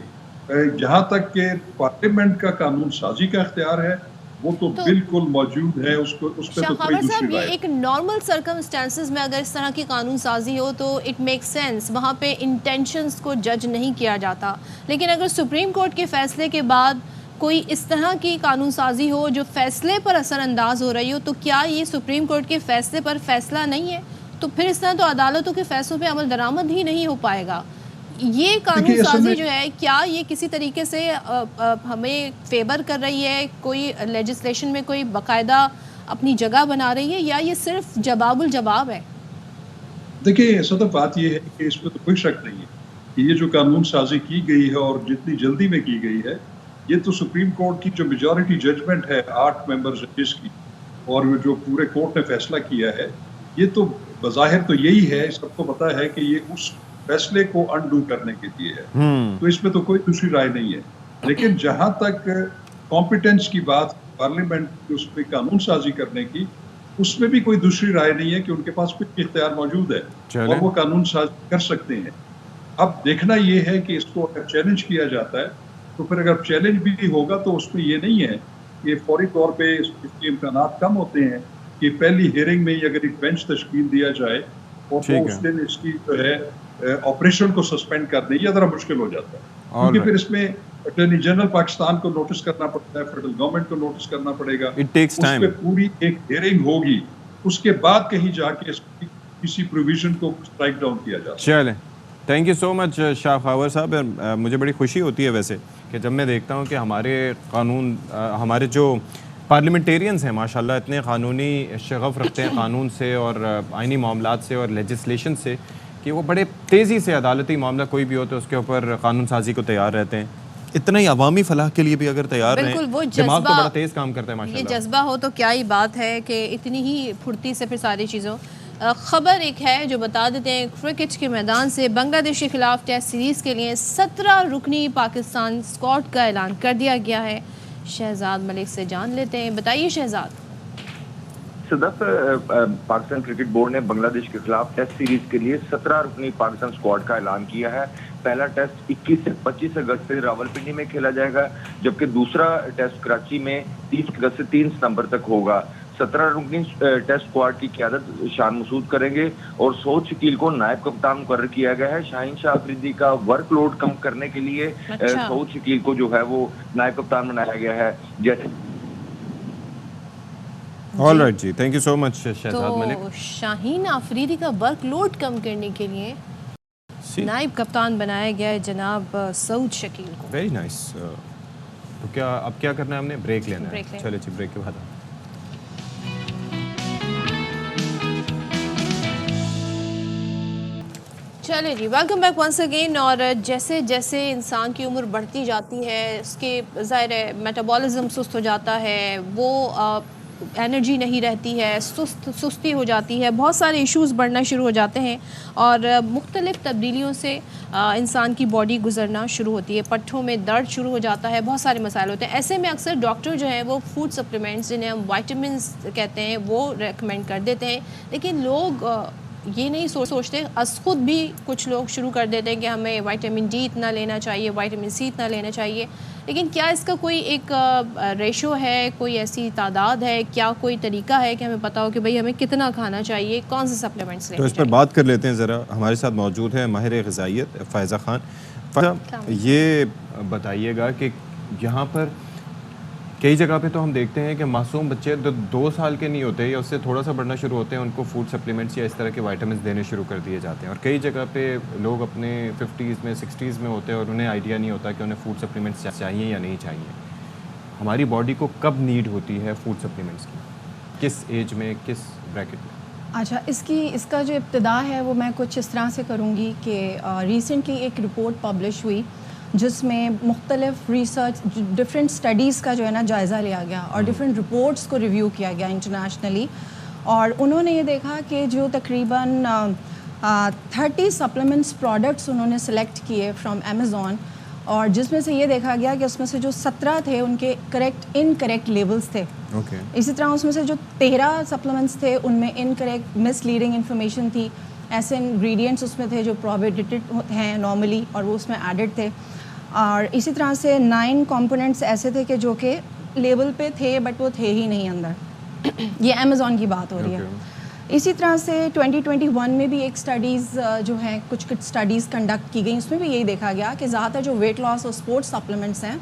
جہاں تک کہ پارلیمنٹ کا قانون سازی کا اختیار ہے وہ تو بالکل موجود ہے, اس پہ تو کوئی دوسری یہ ایک نارمل سرکمسٹانسز میں اگر اس طرح کی قانون سازی ہو تو اٹ میک سینس, وہاں پہ انٹینشنز کو جج نہیں کیا جاتا. لیکن اگر سپریم کورٹ کے فیصلے کے بعد کوئی اس طرح کی قانون سازی ہو جو فیصلے پر اثر انداز ہو رہی ہو, تو کیا یہ سپریم کورٹ کے فیصلے پر فیصلہ نہیں ہے؟ تو پھر اس طرح تو عدالتوں کے فیصلوں پہ عمل درآمد ہی نہیں ہو پائے گا. یہ قانون سازی جو ہے کیا یہ کسی طریقے سے ہمیں فیور کر رہی ہے, کوئی لیجسلیشن میں کوئی باقاعدہ اپنی جگہ بنا رہی ہے, یا یہ صرف جواب الجواب ہے؟ دیکھیے صدر, بات یہ ہے کہ اس پہ تو کوئی شک نہیں ہے کہ یہ جو قانون سازی کی گئی ہے اور جتنی جلدی میں کی گئی ہے, یہ تو سپریم کورٹ کی جو میجورٹی ججمنٹ ہے 8 ممبر ججز کی, اور جو پورے کورٹ نے فیصلہ کیا ہے, یہ تو بظاہر تو یہی ہے, سب کو پتا ہے کہ یہ اس فیصلے کو انڈو کرنے کے لیے ہے. تو اس میں تو کوئی دوسری رائے نہیں ہے. لیکن جہاں تک کمپیٹنس کی بات پارلیمنٹ اس پہ قانون سازی کرنے کی, اس میں بھی کوئی دوسری رائے نہیں ہے کہ ان کے پاس کوئی اختیار موجود ہے اور وہ قانون سازی کر سکتے ہیں. اب دیکھنا یہ ہے کہ اس کو اگر چیلنج کیا جاتا ہے تو پھر اگر چیلنج بھی ہوگا تو اس میں یہ نہیں ہے کہ فوری طور پہ اس کے امکانات کم ہوتے ہیں کہ پہلی ہیئرنگ میں ہی اگر ایک بینچ تشکیل دیا جائے اور تو اس دن اس کی جو ہے آپریشن کو سسپینڈ کر دیں, یہ ذرا مشکل ہو جاتا ہے, کیونکہ پھر اس میں اٹارنی جنرل پاکستان کو نوٹس کرنا پڑتا ہے, فیڈرل گورنمنٹ کو نوٹس کرنا پڑے گا, اس پہ پوری ایک ہیئرنگ ہوگی, اس کے بعد کہیں جا کے کسی پروویژن کو اسٹرائک ڈاؤن کیا جاتا ہے. چلیں, تھینک یو سو مچ شاہ خاور صاحب. مجھے بڑی خوشی ہوتی ہے ویسے کہ جب میں دیکھتا ہوں کہ ہمارے قانون, ہمارے جو پارلیمنٹیرینز ہیں ماشاءاللہ اتنے قانونی شغف رکھتے ہیں قانون سے اور آئینی معاملات سے اور لیجسلیشن سے, کہ وہ بڑے تیزی سے عدالتی معاملہ کوئی بھی ہو تو اس کے اوپر قانون سازی کو تیار رہتے ہیں. اتنا ہی عوامی فلاح کے لیے بھی اگر تیار رہیں, دماغ تو بڑا تیز کام کرتا ہے ماشاءاللہ. یہ جذبہ ہو تو کیا ہی بات ہے کہ اتنی ہی پھرتی سے پھر ساری چیزوں. خبر ایک ہے جو بتا دیتے ہیں, کرکٹ کے میدان سے بنگلہ دیش کے خلاف ٹیسٹ سیریز کے لیے 17 رکنی پاکستان اسکواڈ کا اعلان کر دیا گیا ہے. شہزاد ملک سے جان لیتے ہیں, بتائیے شہزاد. صدف, پاکستان کرکٹ بورڈ نے بنگلہ دیش کے خلاف ٹیسٹ سیریز کے لیے 17 رکنی پاکستان اسکواڈ کا اعلان کیا ہے. پہلا ٹیسٹ 21 سے 25 اگست سے راولپنڈی میں کھیلا جائے گا, جبکہ دوسرا ٹیسٹ کراچی میں 30 اگست سے 3 ستمبر تک ہوگا. 17 رکنی ٹیسٹ اسکواڈ کی قیادت شان مسعود کریں گے اور سعود شکیل کو نائب کپتان مقرر کیا گیا ہے. شاہین شاہ افریدی کا ورک لوڈ کم کرنے کے لیے سعود شکیل کو جو ہے وہ نائب کپتان بنایا گیا ہے. جیسے آل رائٹ جی, thank you so much Shahzad Malik. تو شاہین افریدی کا ورک لوڈ کم کرنے کے لیے نائب کپتان بنایا گیا ہے جناب سعود شکیل کو. Very nice. تو کیا اب کیا کرنا ہے, ہم نے بریک لینا ہے. چلے جی, بریک کے بعد چلے جی, ویلکم بیک ونس اگین. اور جیسے جیسے انسان کی عمر بڑھتی جاتی ہے, اس کے ظاہر میٹابولزم سست ہو جاتا ہے, وہ انرجی نہیں رہتی ہے, سستی ہو جاتی ہے, بہت سارے ایشوز بڑھنا شروع ہو جاتے ہیں اور مختلف تبدیلیوں سے انسان کی باڈی گزرنا شروع ہوتی ہے. پٹھوں میں درد شروع ہو جاتا ہے, بہت سارے مسائل ہوتے ہیں. ایسے میں اکثر ڈاکٹر جو ہیں وہ فوڈ سپلیمنٹس جنہیں ہم وائٹامنس کہتے ہیں وہ ریکمینڈ کر دیتے ہیں, لیکن لوگ یہ نہیں سوچتے. از خود بھی کچھ لوگ شروع کر دیتے ہیں کہ ہمیں وائٹامن ڈی اتنا لینا چاہیے, وائٹامن سی اتنا لینا چاہیے, لیکن کیا اس کا کوئی ایک ریشو ہے, کوئی ایسی تعداد ہے, کیا کوئی طریقہ ہے کہ ہمیں پتہ ہو کہ بھئی ہمیں کتنا کھانا چاہیے, کون سے سپلیمنٹس لینے تو اس پر بات کر لیتے ہیں ذرا. ہمارے ساتھ موجود ہے ماہر غذائیت فائزہ خان. فائزہ, یہ بتائیے گا کہ یہاں پر کئی جگہ پہ تو ہم دیکھتے ہیں کہ معصوم بچے 2 سال کے نہیں ہوتے یا اس سے تھوڑا سا بڑھنا شروع ہوتے ہیں, ان کو فوڈ سپلیمنٹس یا اس طرح کے وائٹامنس دینے شروع کر دیے جاتے ہیں, اور کئی جگہ پہ لوگ اپنے 50s میں 60s میں ہوتے ہیں اور انہیں آئیڈیا نہیں ہوتا کہ انہیں فوڈ سپلیمنٹس چاہیے یا نہیں چاہیے. ہماری باڈی کو کب نیڈ ہوتی ہے فوڈ سپلیمنٹس کی, کس ایج میں, کس بریکٹ میں؟ اچھا, اس کا جو ابتدا ہے وہ میں کچھ اس طرح سے کروں گی کہ ریسنٹلی ایک رپورٹ پبلش ہوئی جس میں مختلف ریسرچ ڈفرینٹ اسٹڈیز کا جو ہے نا جائزہ لیا گیا اور ڈفرینٹ رپورٹس کو ریویو کیا گیا انٹرنیشنلی, اور انہوں نے یہ دیکھا کہ جو تقریباً 30 سپلیمنٹس پروڈکٹس انہوں نے سلیکٹ کیے فرام امیزون, اور جس میں سے یہ دیکھا گیا کہ اس میں سے جو 17 تھے ان کے انکریکٹ لیبلز تھے. اسی طرح اس میں سے جو 13 سپلیمنٹس تھے ان میں انکریکٹ مس لیڈنگ انفارمیشن تھی, ایسے انگریڈینٹس اس میں تھے جو پروہیبٹڈ ہیں نارملی اور وہ اس میں ایڈڈ تھے, اور اسی طرح سے 9 کمپوننٹس ایسے تھے کہ جو کہ لیبل پہ تھے بٹ وہ تھے ہی نہیں اندر. یہ امیزون کی بات ہو رہی ہے. اسی طرح سے 2021 میں بھی ایک سٹڈیز جو ہیں کچھ سٹڈیز کنڈکٹ کی گئیں, اس میں بھی یہی دیکھا گیا کہ زیادہ تر جو ویٹ لاس اور اسپورٹس سپلیمنٹس ہیں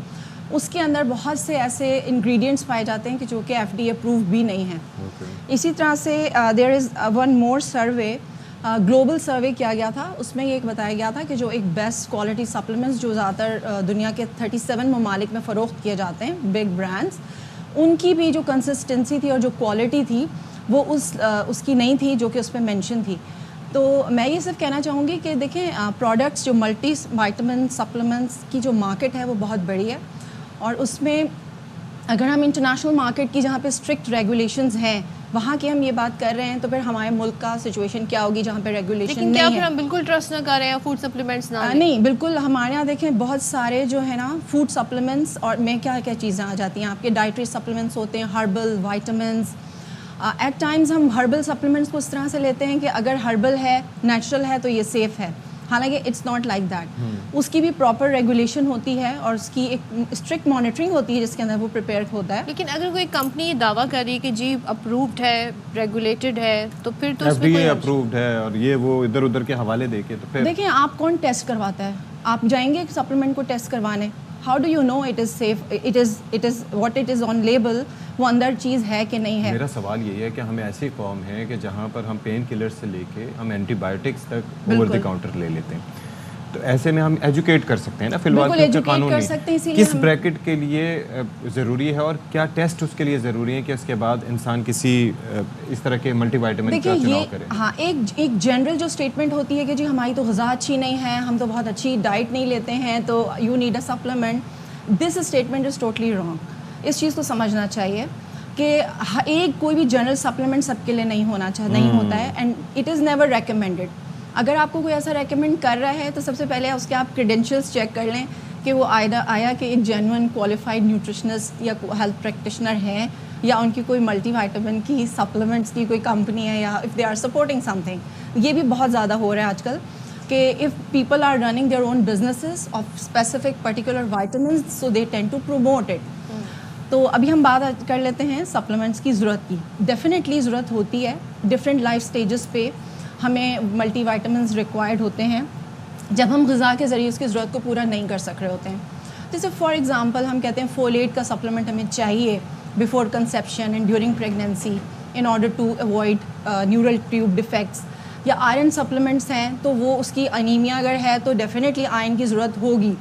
اس کے اندر بہت سے ایسے انگریڈینٹس پائے جاتے ہیں کہ جو کہ FDA اپروو بھی نہیں ہیں. اسی طرح سے there is one more survey, global survey کیا گیا تھا, اس میں یہ ایک بتایا گیا تھا کہ جو ایک بیسٹ کوالٹی سپلیمنٹس جو زیادہ تر دنیا کے 37 ممالک میں فروخت کیے جاتے ہیں بگ برانڈس, ان کی بھی جو کنسسٹنسی تھی اور جو کوالٹی تھی وہ اس کی نہیں تھی جو کہ اس پہ مینشن تھی. تو میں یہ صرف کہنا چاہوں گی کہ دیکھیں پروڈکٹس جو ملٹی وائٹامن سپلیمنٹس کی جو مارکیٹ ہے وہ بہت بڑی ہے, اور اس میں اگر ہم انٹرنیشنل مارکیٹ کی جہاں پہ اسٹرکٹ ریگولیشنز ہیں وہاں کی ہم یہ بات کر رہے ہیں تو پھر ہمارے ملک کا سچویشن کیا ہوگی جہاں پہ ریگولیشن نہیں ہے. لیکن کیا پھر ہم بالکل ٹرسٹ نہ کر رہے ہیں فوڈ سپلیمنٹس نہ لیں؟ نہیں, بالکل ہمارے یہاں دیکھیں بہت سارے جو ہے نا فوڈ سپلیمنٹس اور میں کیا چیزیں آ جاتی ہیں آپ کے ڈائٹری سپلیمنٹس ہوتے ہیں, ہربل وائٹامنس. ایٹ ٹائمز ہم ہربل سپلیمنٹس کو اس طرح سے لیتے ہیں کہ اگر ہربل ہے نیچرل ہے تو یہ سیف ہے, حالانکہ اٹس ناٹ لائک دیٹ. اس کی بھی پراپر ریگولیشن ہوتی ہے اور اس کی ایک اسٹرکٹ مانیٹرنگ ہوتی ہے جس کے اندر وہ پریپیئر ہوتا ہے. لیکن اگر کوئی کمپنی یہ دعویٰ کر رہی ہے کہ جی اپرووڈ ہے, ریگولیٹڈ ہے, تو پھر تو اس میں کوئی اپرووڈ ہے اور یہ وہ ادھر ادھر کے حوالے دے کے, تو پھر دیکھیں آپ کون ٹیسٹ کرواتا ہے, آپ جائیں گے ایک سپلیمنٹ کو ٹیسٹ کروانے, how do you know it is safe, it is what it is on label, وہ اندر چیز ہے کہ نہیں ہے. میرا سوال یہی ہے کہ ہم ایسی قوم ہیں کہ جہاں پر ہم پین کلر سے لے کے ہم اینٹی بایوٹکس تک اوور دی کاؤنٹر لے لیتے ہیں, تو ایسے میں ہم ایجوکیٹ کر سکتے ہیں نا فی الحال کے قانون میں کس بریکٹ کے لیے ضروری ہے اور کیا ٹیسٹ اس کے لیے ضروری ہے کہ اس کے بعد انسان کسی اس طرح کے ملٹی وائٹامن کا چناؤ کرے. ہاں, ایک جنرل جو اسٹیٹمنٹ ہوتی ہے کہ جی ہماری تو غذا اچھی نہیں ہے, ہم تو بہت اچھی ڈائٹ نہیں لیتے ہیں تو you need a supplement, this statement is totally wrong. اس چیز کو سمجھنا چاہیے کہ ایک کوئی بھی جنرل سپلیمنٹ سب کے لیے نہیں ہوتا ہے, and it is never recommended. اگر آپ کو کوئی ایسا ریکمینڈ کر رہا ہے تو سب سے پہلے اس کے آپ کریڈینشیلس چیک کر لیں کہ وہ آیا کہ ایک جینوئن کوالیفائڈ نیوٹریشنسٹ یا ہیلتھ پریکٹیشنر ہیں, یا ان کی کوئی ملٹی وائٹامن کی سپلیمنٹس کی کوئی کمپنی ہے, یا if they are supporting something. یہ بھی بہت زیادہ ہو رہا ہے آج کل کہ if people are running their own businesses of specific particular vitamins so they tend to promote it. تو ابھی ہم بات کر لیتے ہیں سپلیمنٹس کی ضرورت کی. ڈیفینیٹلی ضرورت ہوتی ہے, ڈفرینٹ لائف اسٹیجز پہ ہمیں ملٹی وائٹامنس ریکوائرڈ ہوتے ہیں جب ہم غذا کے ذریعے اس کی ضرورت کو پورا نہیں کر سک رہے ہوتے ہیں. جیسے فار ایگزامپل ہم کہتے ہیں فولیٹ کا سپلیمنٹ ہمیں چاہیے before conception and during pregnancy in order to avoid neural tube defects. یا آئرن سپلیمنٹس ہیں تو وہ اس کی انیمیا اگر ہے تو ڈیفینیٹلی آئرن کی ضرورت ہوگی.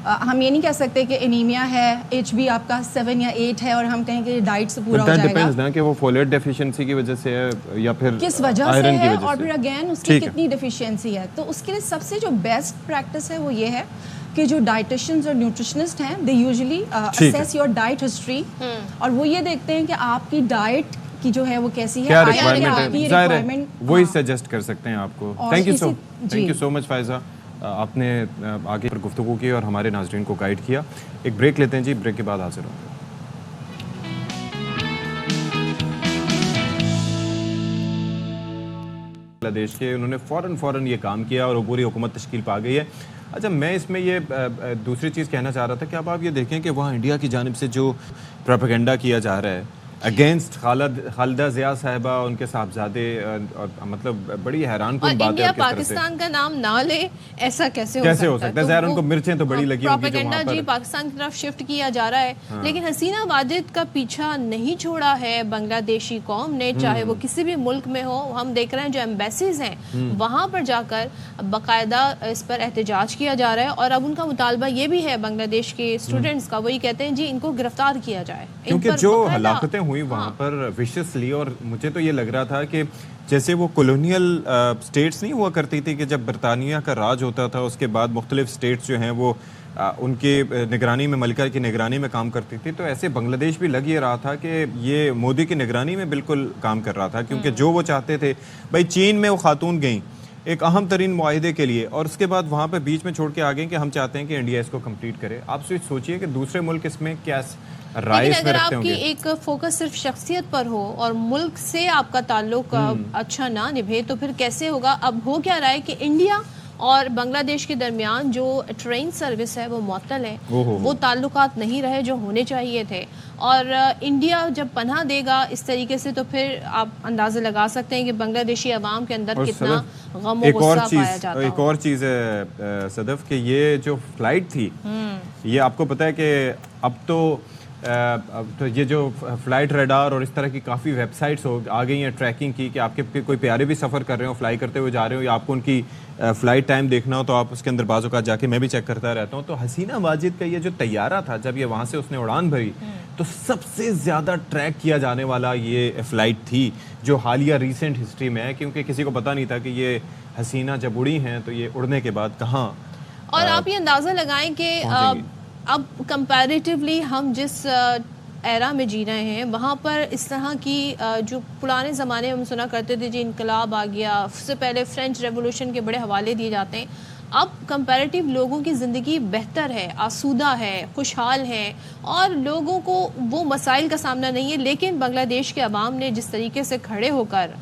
ہم یہ نہیں کہہ سکتے کہ انیمیا ہے, ایچ بی آپ کا 7 یا 8 ہے اور ہم کہیں کہ ڈائٹ سے پورا ہو جائے گا. ڈیپینڈز نا کہ وہ فولیٹ ڈیفیشنسی کی وجہ سے ہے یا پھر کس وجہ سے ہے, اور پھر اگین اس کی کتنی ڈیفیشینسی ہے. تو اس کے لیے سب سے جو بیسٹ پریکٹس ہے وہ یہ ہے کہ جو ڈائٹیشنز اور نیوٹریشنسٹ ہیں they usually assess your diet history, اور وہ یہ دیکھتے ہیں کہ آپ کی ڈائٹ کی جو ہے وہ کیسی ہے, ریکوائرمنٹ وہی سجیسٹ کر سکتے ہیں آپ کو. تھینک یو سو مچ فائزہ, آپ نے آگے پر گفتگو کی اور ہمارے ناظرین کو گائیڈ کیا. ایک بریک لیتے ہیں جی, بریک کے بعد حاضر ہوں گے. بنگلہ دیش کے, انہوں نے فوراً یہ کام کیا اور وہ پوری حکومت تشکیل پا گئی ہے. اچھا, میں اس میں یہ دوسری چیز کہنا چاہ رہا تھا کہ اب آپ یہ دیکھیں کہ وہاں انڈیا کی جانب سے جو پروپیگنڈا کیا جا رہا ہے اگینسٹ خالدہ ضیاء صاحبہ, ان کے صاحبزادے, مطلب بڑی حیران کن بات ہے. انڈیا پاکستان کا نام نہ لے, ایسا کیسے ہو سکتا ہے؟ ظاہر ان کو مرچیں تو بڑی لگی ہوں گی جو پروپیگنڈا وہاں پر جی پاکستان کی طرف شفٹ کیا جا رہا ہے, لیکن حسینہ واجد کا پیچھا نہیں چھوڑا ہے بنگلہ دیشی قوم نے, چاہے وہ کسی بھی ملک میں ہو. ہم دیکھ رہے ہیں جو ایمبیسیز ہیں وہاں پر جا کر باقاعدہ اس پر احتجاج کیا جا رہا ہے, اور اب ان کا مطالبہ یہ بھی ہے بنگلہ دیش کے اسٹوڈنٹس کا, وہی کہتے ہیں جی ان کو گرفتار کیا جائے, کیونکہ جو ہلاکتیں ہوئی وہاں پر ویشسلی. اور مجھے تو یہ لگ رہا تھا کہ جیسے وہ کولونیل سٹیٹس نہیں ہوا کرتی تھی کہ جب برطانیہ کا راج ہوتا تھا اس کے بعد مختلف سٹیٹس جو ہیں وہ ان کے نگرانی میں, ملکہ کی نگرانی میں کام کرتی تھی, تو ایسے بنگلہ دیش بھی لگ یہ رہا تھا کہ یہ مودی کی نگرانی میں بالکل کام کر رہا تھا, کیونکہ جو وہ چاہتے تھے بھائی چین میں وہ خاتون گئیں ایک اہم ترین معاہدے کے لیے, اور اس کے بعد وہاں پہ بیچ میں چھوڑ کے آ گئے کہ ہم چاہتے ہیں کہ انڈیا اس کو کمپلیٹ کرے. آپ سوچئے کہ دوسرے ملک اس میں کیا رائے اس میں رکھتے ہوں گے. لیکن اگر آپ کی ایک فوکس صرف شخصیت پر ہو اور ملک سے آپ کا تعلق اچھا نہ نبھے تو پھر کیسے ہوگا؟ اب ہو کیا رہا ہے کہ انڈیا اور بنگلہ دیش کے درمیان جو ٹرین سروس ہے وہ معطل ہے, وہ تعلقات نہیں رہے جو ہونے چاہیے تھے, اور انڈیا جب پناہ دے گا اس طریقے سے تو پھر آپ اندازہ لگا سکتے ہیں کہ بنگلہ دیشی عوام کے اندر کتنا غم و غصہ پایا جاتا ہے. ایک اور چیز ہے صدف کہ یہ جو فلائٹ تھی, یہ آپ کو پتہ ہے کہ اب تو یہ جو فلائٹ ریڈار اور اس طرح کی کافی ویب سائٹس آ گئی ہیں ٹریکنگ کی, کہ آپ کے کوئی پیارے بھی سفر کر رہے ہو, فلائی کرتے ہوئے جا رہے ہو, یا آپ کو ان کی فلائٹ ٹائم دیکھنا ہو تو آپ اس کے اندر بعض اوقات جا کے, میں بھی چیک کرتا رہتا ہوں. تو حسینہ واجد کا یہ جو طیارہ تھا جب یہ وہاں سے اس نے اڑان بھری تو سب سے زیادہ ٹریک کیا جانے والا یہ فلائٹ تھی جو حالیہ ریسنٹ ہسٹری میں ہے, کیونکہ کسی کو پتہ نہیں تھا کہ یہ حسینہ جب اڑی ہیں تو یہ اڑنے کے بعد کہاں. اور آپ یہ اندازہ لگائیں کہ اب کمپیریٹیولی ہم جس ایرا میں جی رہے ہیں وہاں پر اس طرح کی جو پرانے زمانے میں ہم سنا کرتے تھے جی انقلاب آ گیا, اس سے پہلے فرینچ ریولوشن کے بڑے حوالے دیے جاتے ہیں, اب کمپیریٹیو لوگوں کی زندگی بہتر ہے, آسودہ ہے, خوشحال ہے, اور لوگوں کو وہ مسائل کا سامنا نہیں ہے. لیکن بنگلہ دیش کے عوام نے جس طریقے سے کھڑے ہو کر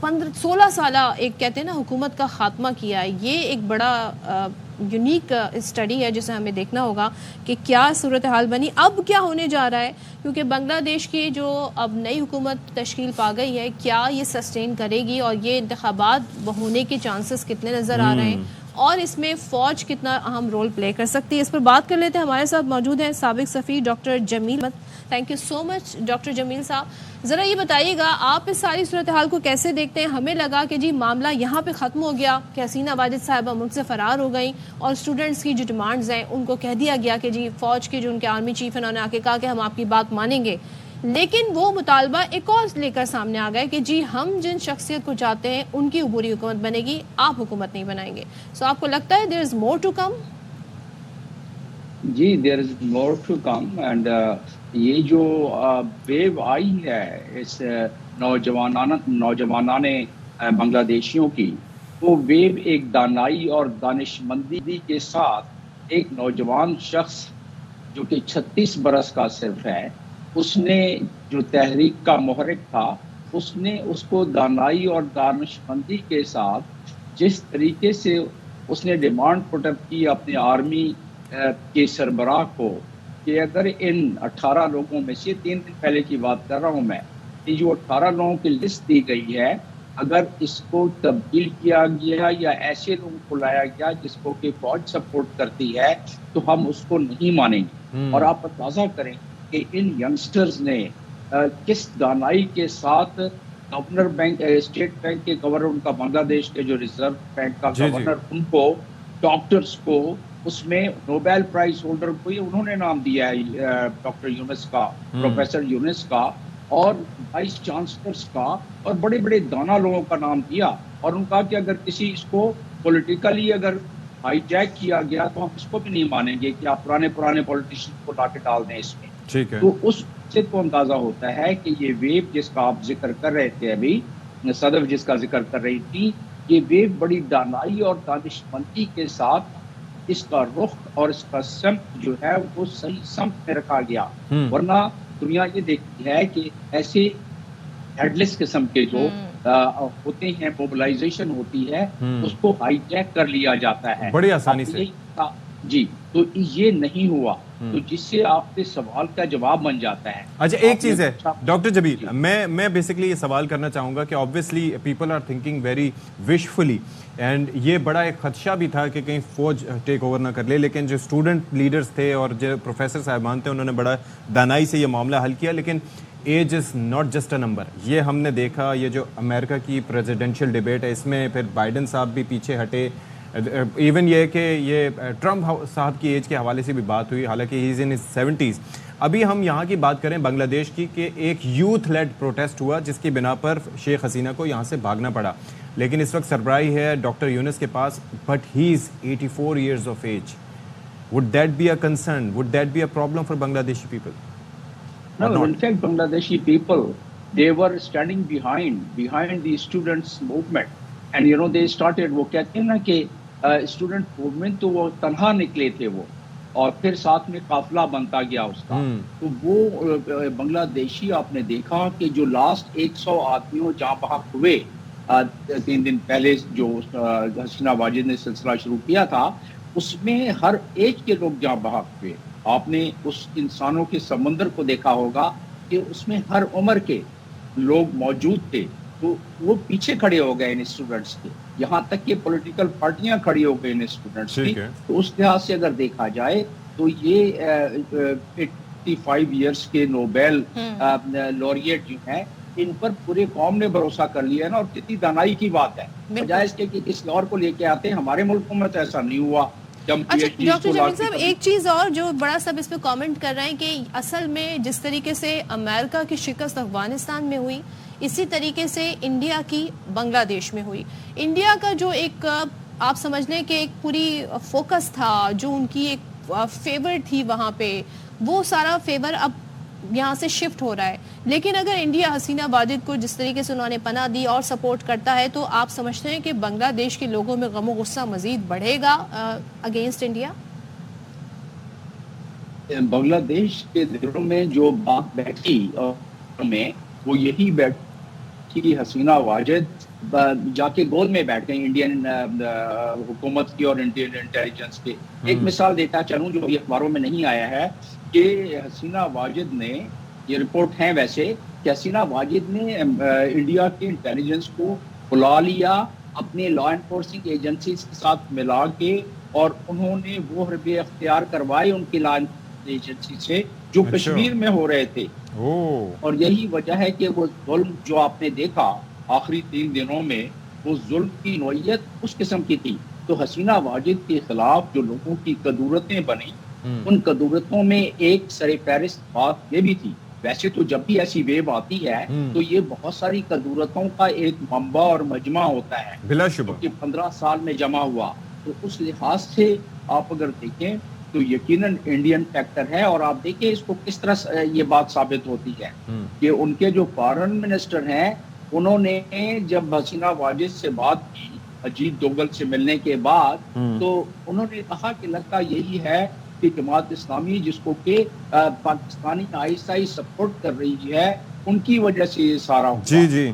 16 سالہ ایک کہتے ہیں نا حکومت کا خاتمہ کیا, یہ ایک بڑا یونیک اسٹڈی ہے جسے ہمیں دیکھنا ہوگا کہ کیا صورتحال بنی, اب کیا ہونے جا رہا ہے, کیونکہ بنگلہ دیش کی جو اب نئی حکومت تشکیل پا گئی ہے کیا یہ سسٹین کرے گی, اور یہ انتخابات ہونے کے چانسز کتنے نظر آ رہے ہیں, اور اس میں فوج کتنا اہم رول پلے کر سکتی ہے. اس پر بات کر لیتے ہیں. ہمارے ساتھ موجود ہیں سابق سفیر doctor Jamil. Thank you so much doctor Jamil sahab. ذرا یہ بتائیے گا آپ اس ساری صورتحال کو کیسے دیکھتے ہیں؟ ہمیں لگا کہ جی معاملہ یہاں پہ ختم ہو گیا کہ حسینہ واجد صاحبہ ملک سے فرار ہو گئیں, اور اسٹوڈنٹس کی جو ڈیمانڈز ہیں ان کو کہہ دیا گیا کہ جی فوج کے جو ان کے آرمی چیف ہیں انہوں نے آ کے کہا کہ ہم آپ کی بات مانیں گے, لیکن وہ مطالبہ ایک اور لے کر سامنے آ گئے کہ جی ہم جن شخصیت کو چاہتے ہیں ان کی عبوری حکومت بنے گی, آپ حکومت نہیں بنائیں گے. سو آپ کو لگتا ہے there is more to come? جی there is more to come, and یہ جو ویو آئی ہے اس نوجوانان بنگلہ دیشیوں کی, وہ ویو ایک دانائی اور دانش مندی کے ساتھ ایک نوجوان شخص جو کہ 36 برس کا صرف ہے, اس نے جو تحریک کا محرک تھا اس نے اس کو دانائی اور دانش مندی کے ساتھ جس طریقے سے اس نے ڈیمانڈ پٹ اپ کی اپنے آرمی کے سربراہ کو کہ اگر ان 18 لوگوں میں سے 3 دن پہلے کی بات کر رہا ہوں میں, کہ جو 18 لوگوں کی لسٹ دی گئی ہے اگر اس کو تبدیل کیا گیا یا ایسے لوگوں کو لایا گیا جس کو کہ فوج سپورٹ کرتی ہے تو ہم اس کو نہیں مانیں گے. اور آپ اندازہ کریں کہ ان ینگسٹرز نے کس دانائی کے ساتھ گورنر بینک, اسٹیٹ بینک کے گورنر, ان کا بنگلہ دیش کے جو ریزرو بینک کا گورنر, ان کو, ڈاکٹرز کو, اس میں نوبیل پرائز ہولڈر کو انہوں نے نام دیا ہے ڈاکٹر یونس کا, پروفیسر یونس کا, اور وائس چانسلرز کا, اور بڑے بڑے دانا لوگوں کا نام دیا, اور ان کا کہ اگر کسی اس کو پولیٹیکلی اگر ہائی جیک کیا گیا تو ہم اس کو بھی نہیں مانیں گے کہ آپ پرانے پولیٹیشین کو لا کے ڈال دیں اس میں. تو اس سے تو اندازہ ہوتا ہے کہ یہ ویو جس کا آپ ذکر کر رہے تھے ابھی, صدف جس کا ذکر کر رہی تھی, یہ ویو بڑی دانائی اور دانش مندی کے ساتھ اس کا رخ اور اس کا سمت جو ہے وہ صحیح سمت میں رکھا گیا. ورنہ دنیا یہ دیکھتی ہے کہ ایسے ہیڈ لیس قسم کے جو ہوتے ہیں, موبلائزیشن ہوتی ہے, اس کو ہائی جیک کر لیا جاتا ہے بڑی آسانی سے. جی, تو یہ نہیں ہوا, تو جس سے آپ کے سوال کا جواب بن جاتا ہے. اچھا ایک چیز ہے ڈاکٹر جبیر, میں بیسکلی یہ سوال کرنا چاہوں گا کہ obviously people are thinking very wishfully and یہ بڑا ایک خدشہ بھی تھا کہ کہیں فوج ٹیک اوور نہ کر لے, لیکن جو اسٹوڈنٹ لیڈرز تھے اور جو پروفیسر صاحبان تھے انہوں نے بڑا دانائی سے یہ معاملہ حل کیا. لیکن age is not just a number, یہ ہم نے دیکھا. یہ جو امریکہ کی پریزیڈنشیل ڈیبیٹ ہے اس میں پھر بائیڈن صاحب بھی پیچھے ہٹے. ایون یہ کہ یہ ٹرمپ صاحب کی ایج کے حوالے سے بھی بات ہوئی, حالانکہ ہی از ان ہز 70s. ابھی ہم یہاں کی بات کریں بنگلہ دیش کی, کہ ایک یوتھ لیڈ پروٹیسٹ ہوا جس کی بنا پر شیخ حسینہ کو یہاں سے بھاگنا پڑا. لیکن اس وقت سربراہی ہے ڈاکٹر یونس کے پاس, but he is 84 years of age. Would that be a concern? Would that be a problem for Bangladeshi people? No, in fact, Bangladeshi people, they were standing behind the students' movement. And you know, they started, وہ کہتے ہیں نا کہ student movement تو وہ تنہا نکلے تھے وہ, اور پھر ساتھ میں قافلہ بنتا گیا اس کا. تو وہ بنگلہ دیشی آپ نے دیکھا کہ جو لاسٹ 100 آدمیوں جہاں بحق ہوئے 3 دن پہلے جو حسینہ واجد نے سلسلہ شروع کیا تھا, اس میں ہر ایج کے لوگ جہاں بحق ہوئے. آپ نے اس انسانوں کے سمندر کو دیکھا ہوگا کہ اس میں ہر عمر کے لوگ موجود تھے. تو وہ پیچھے کھڑے ہو گئے ان اسٹوڈنٹس کے, یہاں تک کہ پولیٹیکل پارٹیاں کھڑی ہو گئی ان اسٹوڈنٹس کی. تو اس لحاظ سے اگر دیکھا جائے تو یہ 85 ایئرس کے نوبیل لوریٹ جو ہیں, ان پر پورے قوم نے بھروسہ کر لیا ہے نا, اور کتنی دانائی کی بات ہے. بجائے اس کے کہ کسی اور کو لے کے آتے ہیں. ہمارے ملکوں میں تو ایسا نہیں ہوا. اچھا ڈاکٹر جمیل صاحب, ایک چیز اور جو بڑا سب اس پہ کامنٹ کر رہے ہیں کہ اصل میں جس طریقے سے امریکہ کی شکست افغانستان میں ہوئی, اسی طریقے سے انڈیا کی بنگلہ دیش میں ہوئی. انڈیا کا جو ایک آپ سمجھ لیں کہ ایک پوری فوکس تھا, جو ان کی ایک فیور تھی وہاں پہ, وہ سارا فیور اب یہاں سے شفٹ ہو رہا ہے. لیکن اگر انڈیا حسینہ واجد کو جس طریقے سے انہوں نے پناہ دی اور سپورٹ کرتا ہے, تو آپ سمجھتے ہیں کہ بنگلہ دیش کے لوگوں میں غم و غصہ مزید بڑھے گا اگینسٹ انڈیا؟ بنگلہ دیش کے دلوں میں جو بات بیٹھی میں وہ یہی بیٹھی کہ حسینہ واجد جا کے گول میں بیٹھ گئے انڈین حکومت کی اور انڈین انٹیلیجنس کے. ایک مثال دیتا چلوں جو اخباروں میں نہیں آیا ہے, کہ حسینہ واجد نے, یہ رپورٹ ہیں ویسے, کہ حسینہ واجد نے انڈیا کے انٹیلیجنس کو بلا لیا اپنے لا انفورسنگ ایجنسیز کے ساتھ ملا کے, اور انہوں نے وہ حربے اختیار کروائے ان کی لا ایجنسی سے جو کشمیر میں ہو رہے تھے. اور یہی وجہ ہے کہ وہ ظلم جو آپ نے دیکھا آخری 3 دنوں میں, وہ ظلم کی نوعیت اس قسم کی تھی. تو حسینہ واجد کے خلاف جو لوگوں کی قدورتیں بنی, ان قدورتوں میں ایک سر فہرست بات یہ بھی تھی. ویسے تو جب بھی ایسی ویو آتی ہے تو یہ بہت ساری قدورتوں کا ایک منبع اور مجمع ہوتا ہے, بلا شبہ, کہ 15 سال میں جمع ہوا. تو اس لحاظ سے آپ اگر دیکھیں تو یقیناً انڈین فیکٹر ہے. اور آپ دیکھیں اس کو کس طرح یہ بات ثابت ہوتی ہے کہ ان کے جو فارن منسٹر ہیں, انہوں نے جب حسینہ واجد سے بات کی اجیت دوگل سے ملنے کے بعد, تو انہوں نے کہا کہ لگتا یہی ہے کہ جماعت اسلامی جس کو کہ پاکستانی آئیسائی سپورٹ کر رہی ہے, ان کی وجہ سے یہ سارا ہوا.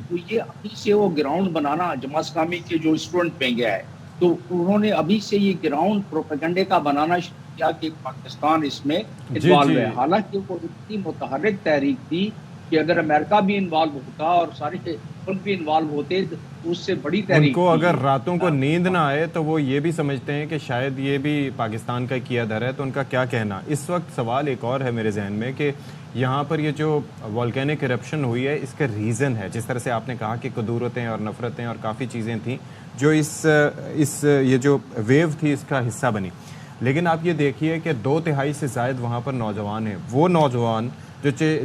تو یہ ابھی سے وہ گراؤنڈ بنانا جماعت اسلامی کے جو اسٹوڈنٹ پہ گیا ہے, تو انہوں نے ابھی سے یہ گراؤنڈ پروپیگنڈے کا بنانا شروع کیا کہ پاکستان اس میں انوالو ہے. حالانکہ وہ اتنی متحرک تحریک تھی کہ اگر امریکہ بھی انوالو ہوتا اور سارے ملک بھی انوالو ہوتے تو اس سے بڑی تحریک. ان کو اگر راتوں کو نیند نہ آئے تو وہ یہ بھی سمجھتے ہیں کہ شاید یہ بھی پاکستان کا کیا دھر ہے. تو ان کا کیا کہنا. اس وقت سوال ایک اور ہے میرے ذہن میں کہ یہاں پر یہ جو والکینک کرپشن ہوئی ہے, اس کا ریزن ہے, جس طرح سے آپ نے کہا کہ قدورتیں اور نفرتیں اور کافی چیزیں تھیں جو اس یہ جو ویو تھی اس کا حصہ بنی. لیکن آپ یہ دیکھیے کہ 2/3 سے زائد وہاں پر نوجوان ہیں. وہ نوجوان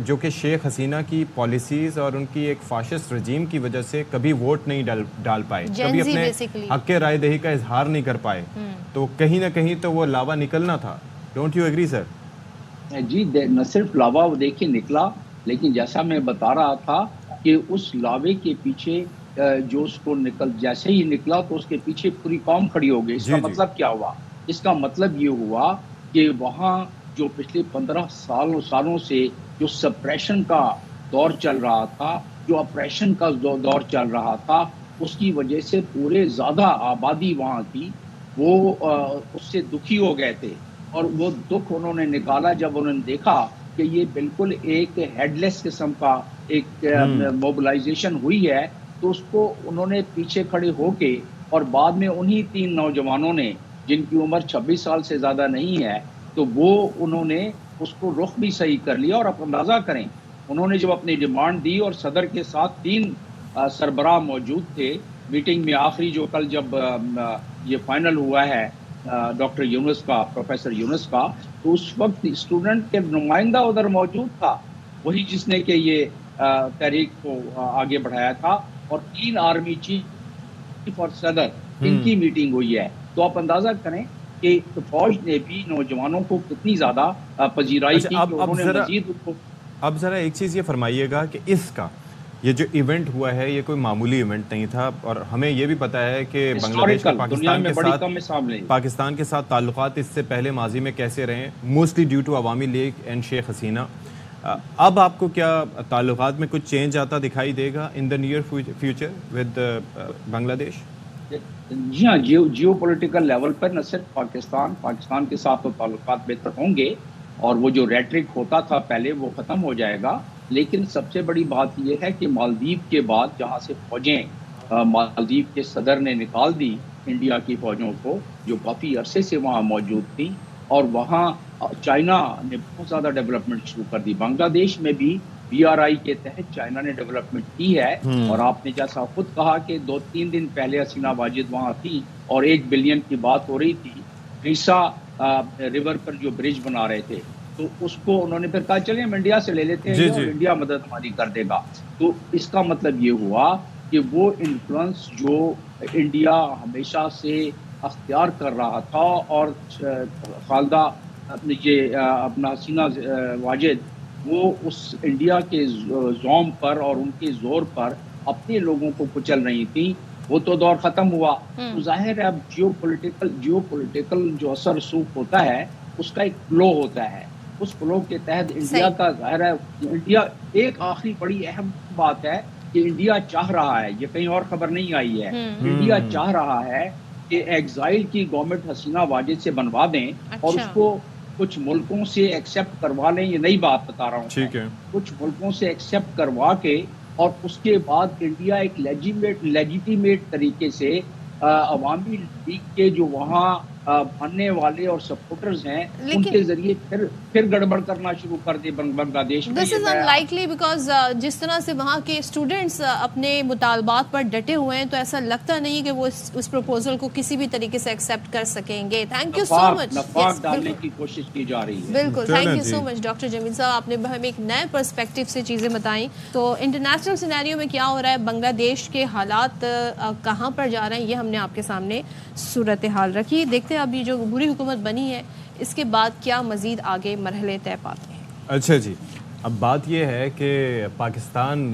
جو کہ شیخ حسینہ کی پالیسیز اور ان کی ایک فاشسٹ رجیم کی وجہ سے کبھی ووٹ نہیں ڈال پائے, کبھی اپنے حق رائے دہی کا اظہار نہیں کر پائے, تو کہیں نہ کہیں تو وہ لاوا نکلنا تھا. ڈونٹ یو ایگری سر؟ جی, نہ صرف لاوا وہ دیکھیں نکلا, لیکن جیسا میں بتا رہا تھا کہ اس لاوے کے پیچھے جو اس کو جیسے ہی نکلا تو اس کے پیچھے پوری قوم کھڑی ہو گئی. اس کا مطلب کیا ہوا؟ اس کا مطلب یہ ہوا کہ وہاں جو پچھلے 15 سالوں سے جو سپریشن کا دور چل رہا تھا, جو اپریشن کا دور چل رہا تھا اس کی وجہ سے پورے زیادہ آبادی وہاں کی وہ اس سے دکھی ہو گئے تھے، اور وہ دکھ انہوں نے نکالا جب انہوں نے دیکھا کہ یہ بالکل ایک ہیڈ لیس قسم کا ایک موبلائزیشن ہوئی ہے، تو اس کو انہوں نے پیچھے کھڑے ہو کے، اور بعد میں انہی 3 نوجوانوں نے جن کی عمر 26 سال سے زیادہ نہیں ہے، تو وہ انہوں نے اس کو رخ بھی صحیح کر لیا. اور آپ اندازہ کریں انہوں نے جب اپنی ڈیمانڈ دی اور صدر کے ساتھ 3 سربراہ موجود تھے میٹنگ میں، آخری جو کل جب یہ فائنل ہوا ہے ڈاکٹر یونس کا، پروفیسر یونس کا، تو اس وقت اسٹوڈنٹ کے نمائندہ ادھر موجود تھا، وہی جس نے کہ یہ تحریک کو آگے بڑھایا تھا، اور 3 آرمی چیف اور صدر ان کی میٹنگ ہوئی ہے. تو آپ اندازہ کریں کہ فوج نے بھی نوجوانوں کو کتنی زیادہ پذیرائی کی کہ انہوں نے مزید. اب ذرا ایک چیز یہ فرمائیے گا کہ اس کا یہ جو ایونٹ ہوا ہے یہ کوئی معمولی ایونٹ نہیں تھا، اور ہمیں یہ بھی پتہ ہے کہ بنگلہ دیش کا پاکستان کے ساتھ تعلقات اس سے پہلے ماضی میں کیسے رہے، موسٹلی ڈیو ٹو عوامی لیگ اینڈ شیخ حسینہ. اب آپ کو کیا تعلقات میں کچھ چینج آتا دکھائی دے گا ان دا نیئر فیوچر ود بنگلہ دیش؟ جی ہاں، جیو پولیٹیکل لیول پر نہ صرف پاکستان کے ساتھ تو تعلقات بہتر ہوں گے، اور وہ جو ریٹرک ہوتا تھا پہلے وہ ختم ہو جائے گا. لیکن سب سے بڑی بات یہ ہے کہ مالدیپ کے بعد جہاں سے فوجیں مالدیپ کے صدر نے نکال دی انڈیا کی فوجوں کو جو کافی عرصے سے وہاں موجود تھیں، اور وہاں چائنا نے بہت زیادہ ڈیولپمنٹ شروع کر دی. بنگلہ دیش میں بھی BRI کے تحت چائنا نے ڈیولپمنٹ کی ہے، اور آپ نے جیسا خود کہا کہ 2-3 دن پہلے حسینہ واجد وہاں تھی اور 1 بلین کی بات ہو رہی تھی ریسا ریور پر جو برج بنا رہے تھے، تو اس کو انہوں نے پھر کہا چلیں ہم انڈیا سے لے لیتے ہیں اور انڈیا مدد ہماری کر دے گا. تو اس کا مطلب یہ ہوا کہ وہ انفلوئنس جو انڈیا ہمیشہ سے اختیار کر رہا تھا، اور خالدہ اپنا حسینہ واجد وہ اس انڈیا کے زوم پر اور ان کے زور پر اپنے لوگوں کو کچل رہی تھی، وہ تو دور ختم ہوا. تو ظاہر ہے اب جیو پولیٹیکل جو اثر رسوخ ہوتا ہے اس کا ایک فلو ہوتا ہے، اس فلو کے تحت انڈیا کا ظاہر ہے انڈیا ایک آخری بڑی اہم بات ہے کہ انڈیا چاہ رہا ہے، یہ کہیں اور خبر نہیں آئی ہے، انڈیا چاہ رہا ہے کہ ایگزائل کی گورنمنٹ حسینہ واجد سے بنوا دیں، اور اس کو کچھ ملکوں سے ایکسیپٹ کروا لیں. یہ نئی بات بتا رہا ہوں، کچھ ملکوں سے ایکسیپٹ کروا کے، اور اس کے بعد انڈیا ایک لیجیٹیمیٹ طریقے سے عوامی لیگ کے جو وہاں بننے والے اور سپورٹرز ہیں ان کے ذریعے پھر گڑبڑ کرنا شروع کر دے بنگلہ دیش میں. This is unlikely because جس طرح سے وہاں کے اسٹوڈنٹس اپنے مطالبات پر ڈٹے ہوئے ہیں تو ایسا لگتا نہیں کہ وہ اس پروپوزل کو کسی بھی طریقے سے ایکسیپٹ کر سکیں گے. Thank you so much. نفاق ڈالنے کی کوشش کی جا رہی ہے. بالکل، thank you so much doctor Jamil sahab, آپ نے ہمیں ایک نئے پرسپیکٹو سے چیزیں بتائیں. تو انٹرنیشنل سینیریو میں کیا ہو رہا ہے، بنگلہ دیش کے حالات کہاں پر جا رہے ہیں، یہ ہم نے آپ کے سامنے صورتحال رکھی. دیکھتے ہیں اب یہ جو بری حکومت بنی ہے اس کے بعد کیا مزید آگے مرحلے طے پاتے ہیں. اچھا جی، اب بات یہ ہے کہ پاکستان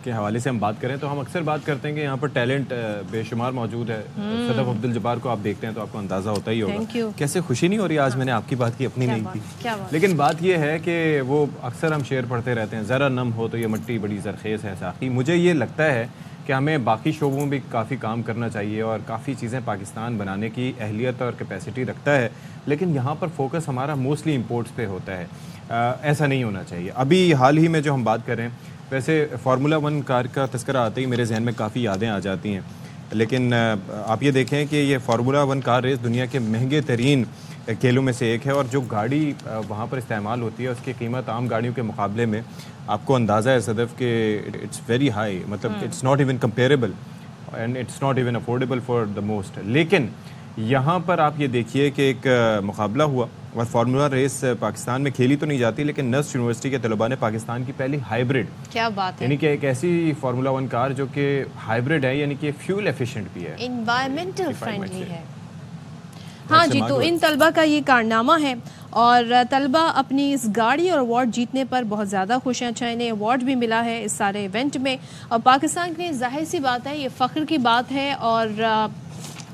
کے حوالے سے ہم بات کریں تو ہم اکثر بات کرتے ہیں کہ یہاں پر ٹیلنٹ بے شمار موجود ہے. صدف عبدالجبار کو آپ دیکھتے ہیں تو آپ کو اندازہ ہوتا ہی ہوگا. کیسے خوشی نہیں ہو رہی آج میں نے آپ کی بات کی، اپنی نہیں کی. لیکن بات یہ ہے کہ وہ اکثر ہم شعر پڑھتے رہتے ہیں، ذرا نم ہو تو یہ مٹی بڑی زرخیز ہے ساقی. مجھے یہ لگتا ہے کہ ہمیں باقی شعبوں میں بھی کافی کام کرنا چاہیے اور کافی چیزیں پاکستان بنانے کی اہلیت اور کیپیسٹی رکھتا ہے، لیکن یہاں پر فوکس ہمارا موسٹلی امپورٹس پہ ہوتا ہے. ایسا نہیں ہونا چاہیے. ابھی حال ہی میں جو ہم بات کر رہے ہیں، ویسے فارمولا 1 کار کا تذکرہ آتے ہی میرے ذہن میں کافی یادیں آ جاتی ہیں، لیکن آپ یہ دیکھیں کہ یہ فارمولا 1 کار ریس دنیا کے مہنگے ترین کھیلوں میں سے ایک ہے، اور جو گاڑی وہاں پر استعمال ہوتی ہے اس کی قیمت عام گاڑیوں کے مقابلے میں آپ کو اندازہ ہے صدف کہ اٹس ویری ہائی، مطلب it's not even comparable and it's not even affordable for the most. لیکن یہاں پر آپ یہ دیکھیے کہ ایک مقابلہ ہوا اور فارمولا ریس پاکستان میں کھیلی تو نہیں جاتی، لیکن نسٹ یونیورسٹی کے طلباء نے پاکستان کی پہلی ہائیبرڈ، کیا بات ہے، یعنی کہ ایک ایسی فارمولا 1 کار جو کہ ہائیبرڈ ہے، یعنی کہ فیول ایفیشینٹ بھی ہے، انوائرمنٹل فرینڈلی ہے. ہاں جی، تو ان طلبہ کا یہ کارنامہ ہے اور طلبہ اپنی اس گاڑی اور ایوارڈ جیتنے پر بہت زیادہ خوش ہیں. اچھا، انہیں ایوارڈ بھی ملا ہے اس سارے ایونٹ میں، اور پاکستان کے لیے ظاہر سی بات ہے یہ فخر کی بات ہے. اور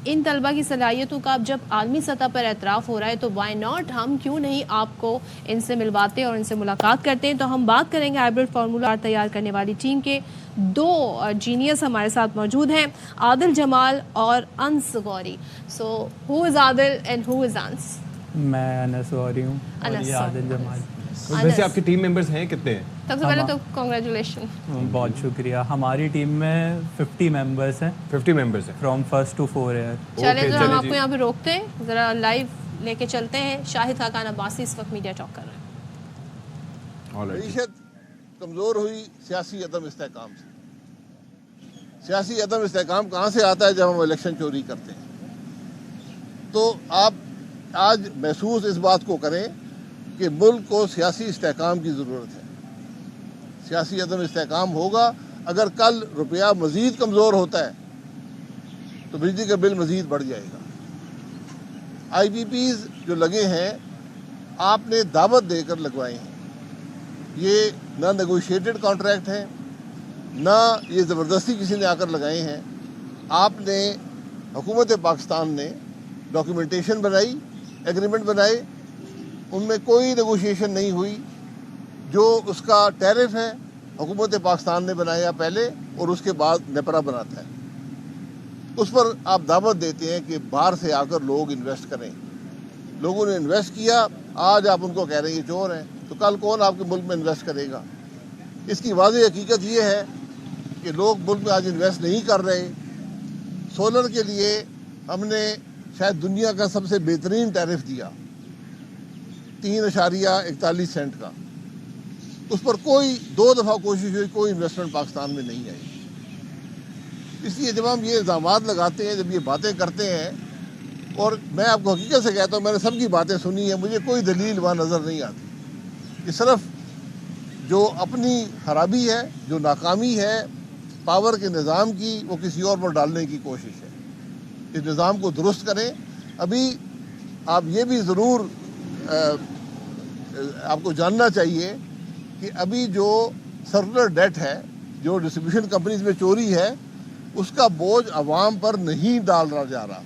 ان طلبہ کی صلاحیتوں کا اب جب عالمی سطح پر اعتراف ہو رہا ہے تو وائی ناٹ ہم کیوں نہیں آپ کو ان سے ملواتے اور ان سے ملاقات کرتے ہیں. تو ہم بات کریں گے ہائبرڈ فارمولا تیار کرنے والی ٹیم کے 2 جینیس ہمارے ساتھ موجود ہیں, عادل جمال اور انس غوری. سو ہو از عادل اینڈ ہو از انس؟ میں انس غوری ہوں اور یہ عادل جمال. ویسے آپ کے ٹیم ممبرز ہیں کتنے ہیں؟ سب سے پہلے تو کنگریچولیشن. بہت شکریہ. ہماری ٹیم میں 50 ممبرس ہیں. 50 ممبرس ہیں فرام 1 to 4 ایئر. چلیں تو ہم آپ کو یہاں پہ روکتے ہیں, ذرا لائیو لے کے چلتے ہیں. شاہد خاقان عباسی اس وقت میڈیا ٹاک کر رہے ہیں. معیشت کمزور ہوئی سیاسی عدم استحکام سے. سیاسی عدم استحکام کہاں سے آتا ہے؟ جب ہم الیکشن چوری کرتے ہیں. تو آپ آج محسوس اس بات کو کریں کہ ملک کو سیاسی استحکام کی ضرورت ہے. سیاسی عدم استحکام ہوگا اگر کل روپیہ مزید کمزور ہوتا ہے تو بجلی کا بل مزید بڑھ جائے گا. آئی پی پیز جو لگے ہیں آپ نے دعوت دے کر لگوائے ہیں. یہ نہ نیگوشیٹڈ کانٹریکٹ ہیں, نہ یہ زبردستی کسی نے آ کر لگائے ہیں. آپ نے حکومت پاکستان نے ڈاکیومنٹیشن بنائی, ایگریمنٹ بنائے, ان میں کوئی نیگوشیشن نہیں ہوئی. جو اس کا ٹیرف ہے حکومت پاکستان نے بنایا پہلے اور اس کے بعد نیپرا بناتا ہے. اس پر آپ دعوت دیتے ہیں کہ باہر سے آ کر لوگ انویسٹ کریں. لوگوں نے انویسٹ کیا, آج آپ ان کو کہہ رہے ہیں یہ چور ہیں, تو کل کون آپ کے ملک میں انویسٹ کرے گا؟ اس کی واضح حقیقت یہ ہے کہ لوگ ملک میں آج انویسٹ نہیں کر رہے. سولر کے لیے ہم نے شاید دنیا کا سب سے بہترین ٹیرف دیا 3.41 سینٹ کا. اس پر کوئی 2 دفعہ کوشش ہوئی, کوئی انویسٹمنٹ پاکستان میں نہیں آئی. اس لیے جب ہم یہ الزامات لگاتے ہیں, جب یہ باتیں کرتے ہیں, اور میں آپ کو حقیقت سے کہتا ہوں میں نے سب کی باتیں سنی ہیں, مجھے کوئی دلیل وہاں نظر نہیں آتی. یہ صرف جو اپنی خرابی ہے, جو ناکامی ہے پاور کے نظام کی, وہ کسی اور پر ڈالنے کی کوشش ہے. اس نظام کو درست کریں. ابھی آپ یہ بھی ضرور آپ کو جاننا چاہیے کہ ابھی جو سرکولر ڈیٹ ہے, جو ڈسٹریبیوشن کمپنیز میں چوری ہے, اس کا بوجھ عوام پر نہیں ڈالا جا رہا.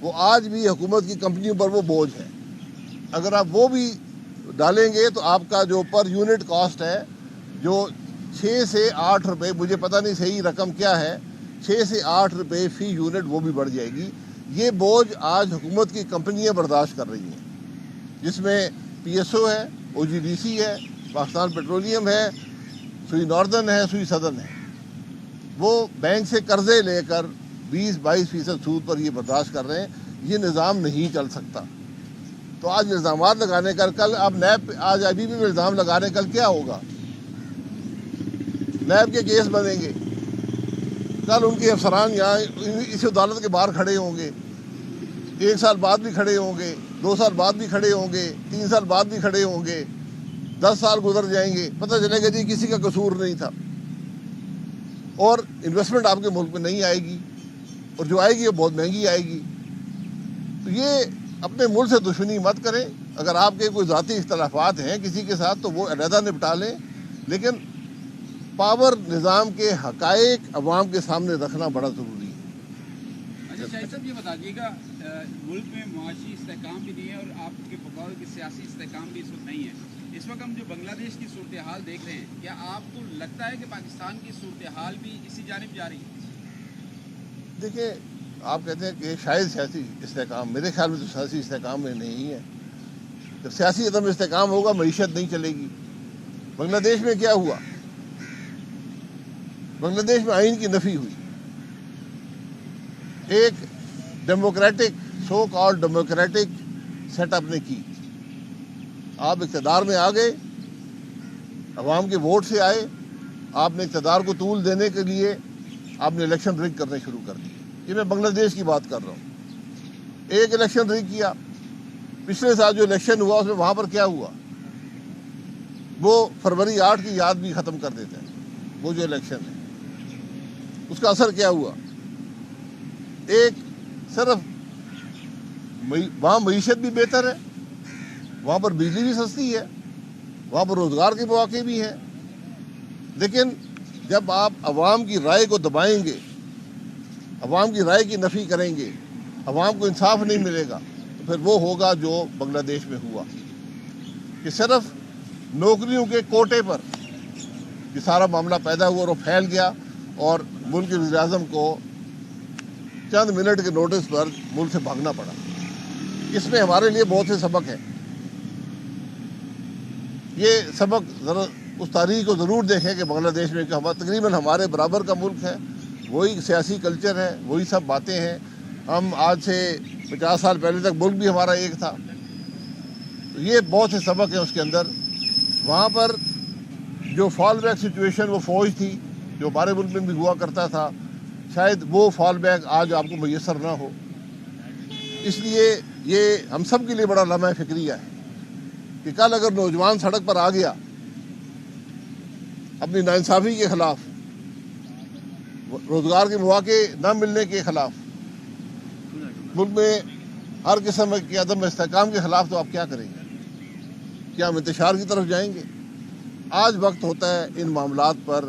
وہ آج بھی حکومت کی کمپنیوں پر وہ بوجھ ہے. اگر آپ وہ بھی ڈالیں گے تو آپ کا جو پر یونٹ کاسٹ ہے, جو 6 سے 8 روپے, مجھے پتہ نہیں صحیح رقم کیا ہے, 6 سے 8 روپے فی یونٹ وہ بھی بڑھ جائے گی. یہ بوجھ آج حکومت کی کمپنیاں برداشت کر رہی ہیں, جس میں پی ایس او ہے, او جی ڈی سی ہے, پاکستان پیٹرولیم ہے, سوئی ناردرن ہے, سوئی سدرن ہے. وہ بینک سے قرضے لے کر 20-22% سود پر یہ برداشت کر رہے ہیں. یہ نظام نہیں چل سکتا. تو آج الزامات لگانے کا, کل آپ نیب, آج آئی بی پی میں الزام لگانے کل کیا ہوگا؟ نیب کے کیس بنیں گے, کل ان کے افسران یہاں اس عدالت کے باہر کھڑے ہوں گے, 1 سال بعد بھی کھڑے ہوں گے, 2 سال بعد بھی کھڑے ہوں گے, 3 سال بعد بھی کھڑے ہوں گے, 10 سال گزر جائیں گے, پتہ چلے گا جی کسی کا قصور نہیں تھا. اور انویسٹمنٹ آپ کے ملک میں نہیں آئے گی, اور جو آئے گی وہ بہت مہنگی آئے گی. تو یہ اپنے ملک سے دشمنی مت کریں. اگر آپ کے کوئی ذاتی اختلافات ہیں کسی کے ساتھ تو وہ علیحدہ نپٹا لیں, لیکن پاور نظام کے حقائق عوام کے سامنے رکھنا بڑا ضروری ہے. اچھا شاہد صاحب یہ بتائیے گا, ملک میں معاشی استحکام بھی نہیں ہے اور آپ کے بقول کی سیاسی استحکام بھی اس وقت نہیں ہے. اس وقت ہم جو بنگلہ دیش کی صورتحال دیکھ رہے ہیں, کیا آپ کو لگتا ہے کہ پاکستان کی صورتحال بھی اسی جانب جا رہی ہے؟ دیکھیں, آپ کہتے ہیں کہ شاید سیاسی استحکام, میرے خیال میں تو سیاسی استحکام میں نہیں ہے. جب سیاسی عدم استحکام ہوگا معیشت نہیں چلے گی. بنگلہ دیش میں کیا ہوا؟ بنگلہ دیش میں آئین کی نفی ہوئی. ایک ڈیموکریٹک, سو کال ڈیموکریٹک سیٹ اپ نے کی. آپ اقتدار میں آ گئے, عوام کے ووٹ سے آئے, آپ نے اقتدار کو طول دینے کے لیے آپ نے الیکشن رگ کرنے شروع کر دیے. یہ میں بنگلہ دیش کی بات کر رہا ہوں. ایک الیکشن رگ کیا. پچھلے سال جو الیکشن ہوا اس میں وہاں پر کیا ہوا, وہ فروری 8 کی یاد بھی ختم کر دیتے ہیں. وہ جو الیکشن ہے اس کا اثر کیا ہوا؟ ایک صرف وہاں معیشت بھی بہتر ہے, وہاں پر بجلی بھی سستی ہے, وہاں پر روزگار کے مواقع بھی ہیں. لیکن جب آپ عوام کی رائے کو دبائیں گے, عوام کی رائے کی نفی کریں گے, عوام کو انصاف نہیں ملے گا, تو پھر وہ ہوگا جو بنگلہ دیش میں ہوا کہ صرف نوکریوں کے کوٹے پر یہ سارا معاملہ پیدا ہوا اور وہ پھیل گیا, اور ملک کے وزیر اعظم کو چند منٹ کے نوٹس پر ملک سے بھاگنا پڑا. اس میں ہمارے لیے بہت سے سبق ہیں. یہ سبق ذرا اس تاریخ کو ضرور دیکھیں کہ بنگلہ دیش میں تقریباً ہمارے برابر کا ملک ہے, وہی سیاسی کلچر ہے, وہی سب باتیں ہیں. ہم آج سے 50 سال پہلے تک ملک بھی ہمارا ایک تھا. یہ بہت سے سبق ہیں اس کے اندر. وہاں پر جو فال بیک سچویشن وہ فوج تھی جو ہمارے ملک میں بھی ہوا کرتا تھا, شاید وہ فال بیک آج آپ کو میسر نہ ہو. اس لیے یہ ہم سب کے لیے بڑا لمحہ فکریہ ہے کہ کل اگر نوجوان سڑک پر آ گیا اپنی ناانصافی کے خلاف, روزگار کے مواقع نہ ملنے کے خلاف, ملک میں ہر قسم کے عدم استحکام کے خلاف, تو آپ کیا کریں گے؟ کیا ہم انتشار کی طرف جائیں گے؟ آج وقت ہوتا ہے ان معاملات پر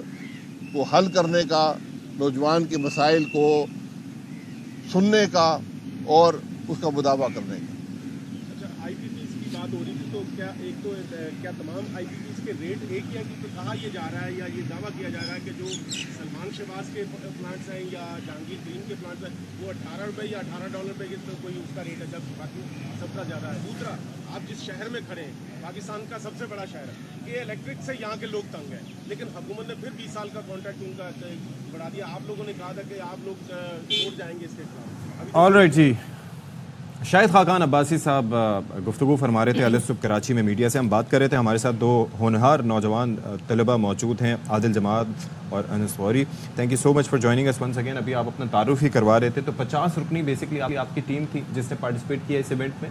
کو حل کرنے کا, نوجوان کے مسائل کو سننے کا اور اس کا مداوع کرنے کا. اچھا, آئی پی پیز کی بات ہو رہی تھی, تو کیا تمام آئی پی پیز کے ریٹ ایک ہی ہیں, کیونکہ کہا یہ جا رہا ہے یا یہ دعویٰ کیا جا رہا ہے کہ جو سلمان شہباز کے پلانٹس ہیں یا جہانگیر گرین کے پلانٹس ہیں وہ $18 یا $18 کے تو کوئی اس کا ریٹ ہے, جب باقی سب کا زیادہ ہے. دوسرا, آپ جس شہر میں کھڑے ہیں, پاکستان کا سب سے بڑا شہر ہے, یہ الیکٹرک سے یہاں کے لوگ تنگ ہیں, لیکن حکومت نے پھر 20 سال کا کانٹریکٹ ان کا بڑھا دیا. آپ لوگوں نے کہا تھا کہ آپ لوگ چھوڑ جائیں گے اس کے خلاف. آل رائٹ جی, شاہد خاقان عباسی صاحب گفتگو فرما رہے تھے الف صبح کراچی میں میڈیا سے. ہم بات کر رہے تھے, ہمارے ساتھ دو ہونہار نوجوان طلبہ موجود ہیں, عادل جماعت اور انس فوری. Thank you so much for joining us once again. ابھی آپ اپنا تعارف ہی کروا رہے تھے, تو 50 رکنی بیسکلی آپ کی ٹیم تھی جس نے پارٹیسپیٹ کیا اس ایونٹ میں,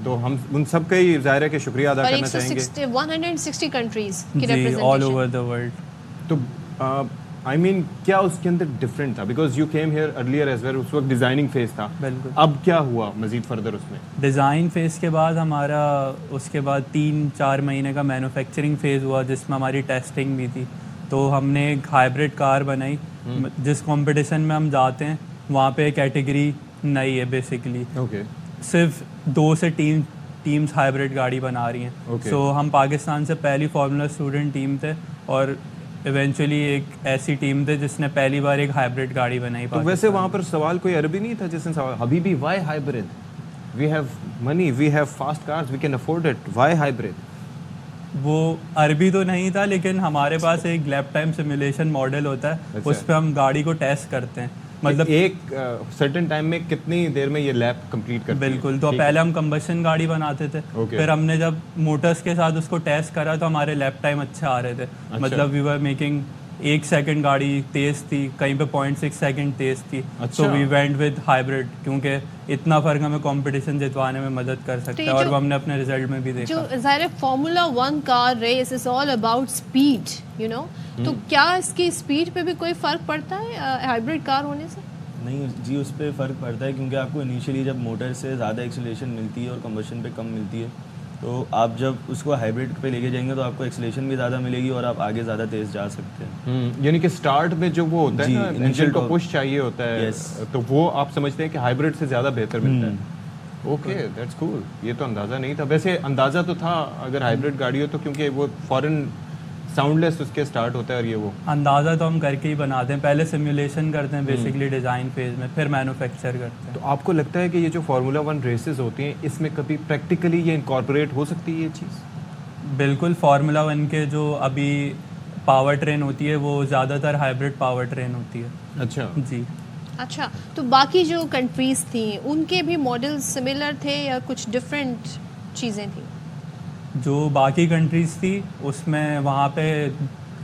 تو ہم ان سب کا ہی ظاہر ہے کہ شکریہ ادا کرنا چاہیں گے. 160 کنٹریز کی representation all over the world. تو آئی مین کیا اس کے اندر ڈفرینٹ تھا, because you came here earlier as well, اس وقت ڈیزائننگ فیز تھا, بالکل. اب کیا ہوا مزید فردر اس میں؟ ڈیزائن فیز کے بعد ہمارا اس کے بعد 3-4 مہینے کا مینوفیکچرنگ فیز ہوا, جس میں ہماری ٹیسٹنگ بھی تھی. تو ہم نے ایک ہائبرڈ کار بنائی, جس کمپٹیشن میں ہم جاتے ہیں وہاں پہ کیٹیگری نئی ہے بیسکلی. اوکے, صرف 2 سے 3 ٹیمز ہائبرڈ گاڑی بنا رہی ہیں. سو ہم پاکستان سے پہلی فارمولا اسٹوڈنٹ ٹیم تھے, اور ایونچولی ایک ایسی ٹیم تھے جس نے پہلی بار ایک ہائبرڈ گاڑی بنائی. تو ویسے وہاں پر سوال کوئی عربی نہیں تھا جس نے سوال, حبیبی why hybrid, we have money, we have fast cars, we can afford it, why hybrid? وہ عربی تو نہیں تھا, لیکن ہمارے پاس ایک لیپ ٹائم سیمولیشن ماڈل ہوتا ہے, اس پہ ہم گاڑی کو ٹیسٹ کرتے ہیں. مطلب ایک سرٹن ٹائم میں کتنی دیر میں یہ لیپ کمپلیٹ کرتے ہیں؟ بالکل. تو پہلے ہم کمبشن گاڑی بناتے تھے, پھر ہم نے جب موٹرز کے ساتھ اس کو ٹیسٹ کرا تو ہمارے لیپ ٹائم اچھے آ رہے تھے. مطلب وی ور میکنگ 1 سیکنڈ گاڑی تیز تھی, کہیں پہ 0.6 سیکنڈ تیز تھی. سو وی وینٹ ود ہائبرڈ, کیونکہ اتنا فرق ہمیں کمپٹیشن جتوانے میں مدد کر سکتا ہے, اور وہ ہم نے اپنے ریزلٹ میں بھی دیکھا. جو ظاہر formula 1 car race is all about speed, you know, تو کیا اس کی اسپیڈ پہ بھی کوئی فرق پڑتا ہے ہائبرڈ کار ہونے سے؟ نہیں جی, اس پہ فرق پڑتا ہے, کیونکہ آپ کو انیشیلی جب موٹر سے زیادہ ایکسیلریشن ملتی ہے اور کمبشن پہ کم ملتی ہے, تو آپ جب اس کو ہائبرڈ پہ لے کے جائیں گے تو آپ کو ایکسیلریشن بھی زیادہ ملے گی اور آپ آگے زیادہ تیز جا سکتے ہیں. یعنی کہ سٹارٹ میں جو وہ ہوتا ہے نا, انجن کو پش چاہیے ہوتا ہے, تو وہ آپ سمجھتے ہیں کہ ہائبرڈ سے زیادہ بہتر ملتا ہے. اوکے, دیٹس کول. یہ تو اندازہ نہیں تھا. ویسے اندازہ تو تھا اگر ہائبرڈ گاڑی ہو تو, کیونکہ وہ فوراً ساؤنڈ لیس اس کے سٹارٹ ہوتا ہے, اور یہ وہ اندازہ تو ہم کر کے ہی بناتے ہیں. پہلے سیمولیشن کرتے ہیں بیسکلی ڈیزائن فیز میں, پھر مینوفیکچر کرتے ہیں. تو آپ کو لگتا ہے کہ یہ جو فارمولا 1 ریسز ہوتی ہیں اس میں کبھی پریکٹیکلی یہ انکارپوریٹ ہو سکتی ہے یہ چیز؟ بالکل. فارمولا 1 کے جو ابھی پاور ٹرین ہوتی ہے وہ زیادہ تر ہائبرڈ پاور ٹرین ہوتی ہے. اچھا جی. اچھا, تو باقی جو کنٹریز تھیں ان کے بھی ماڈل سملر تھے یا کچھ ڈفرینٹ چیزیں تھیں؟ جو باقی کنٹریز تھی اس میں وہاں پہ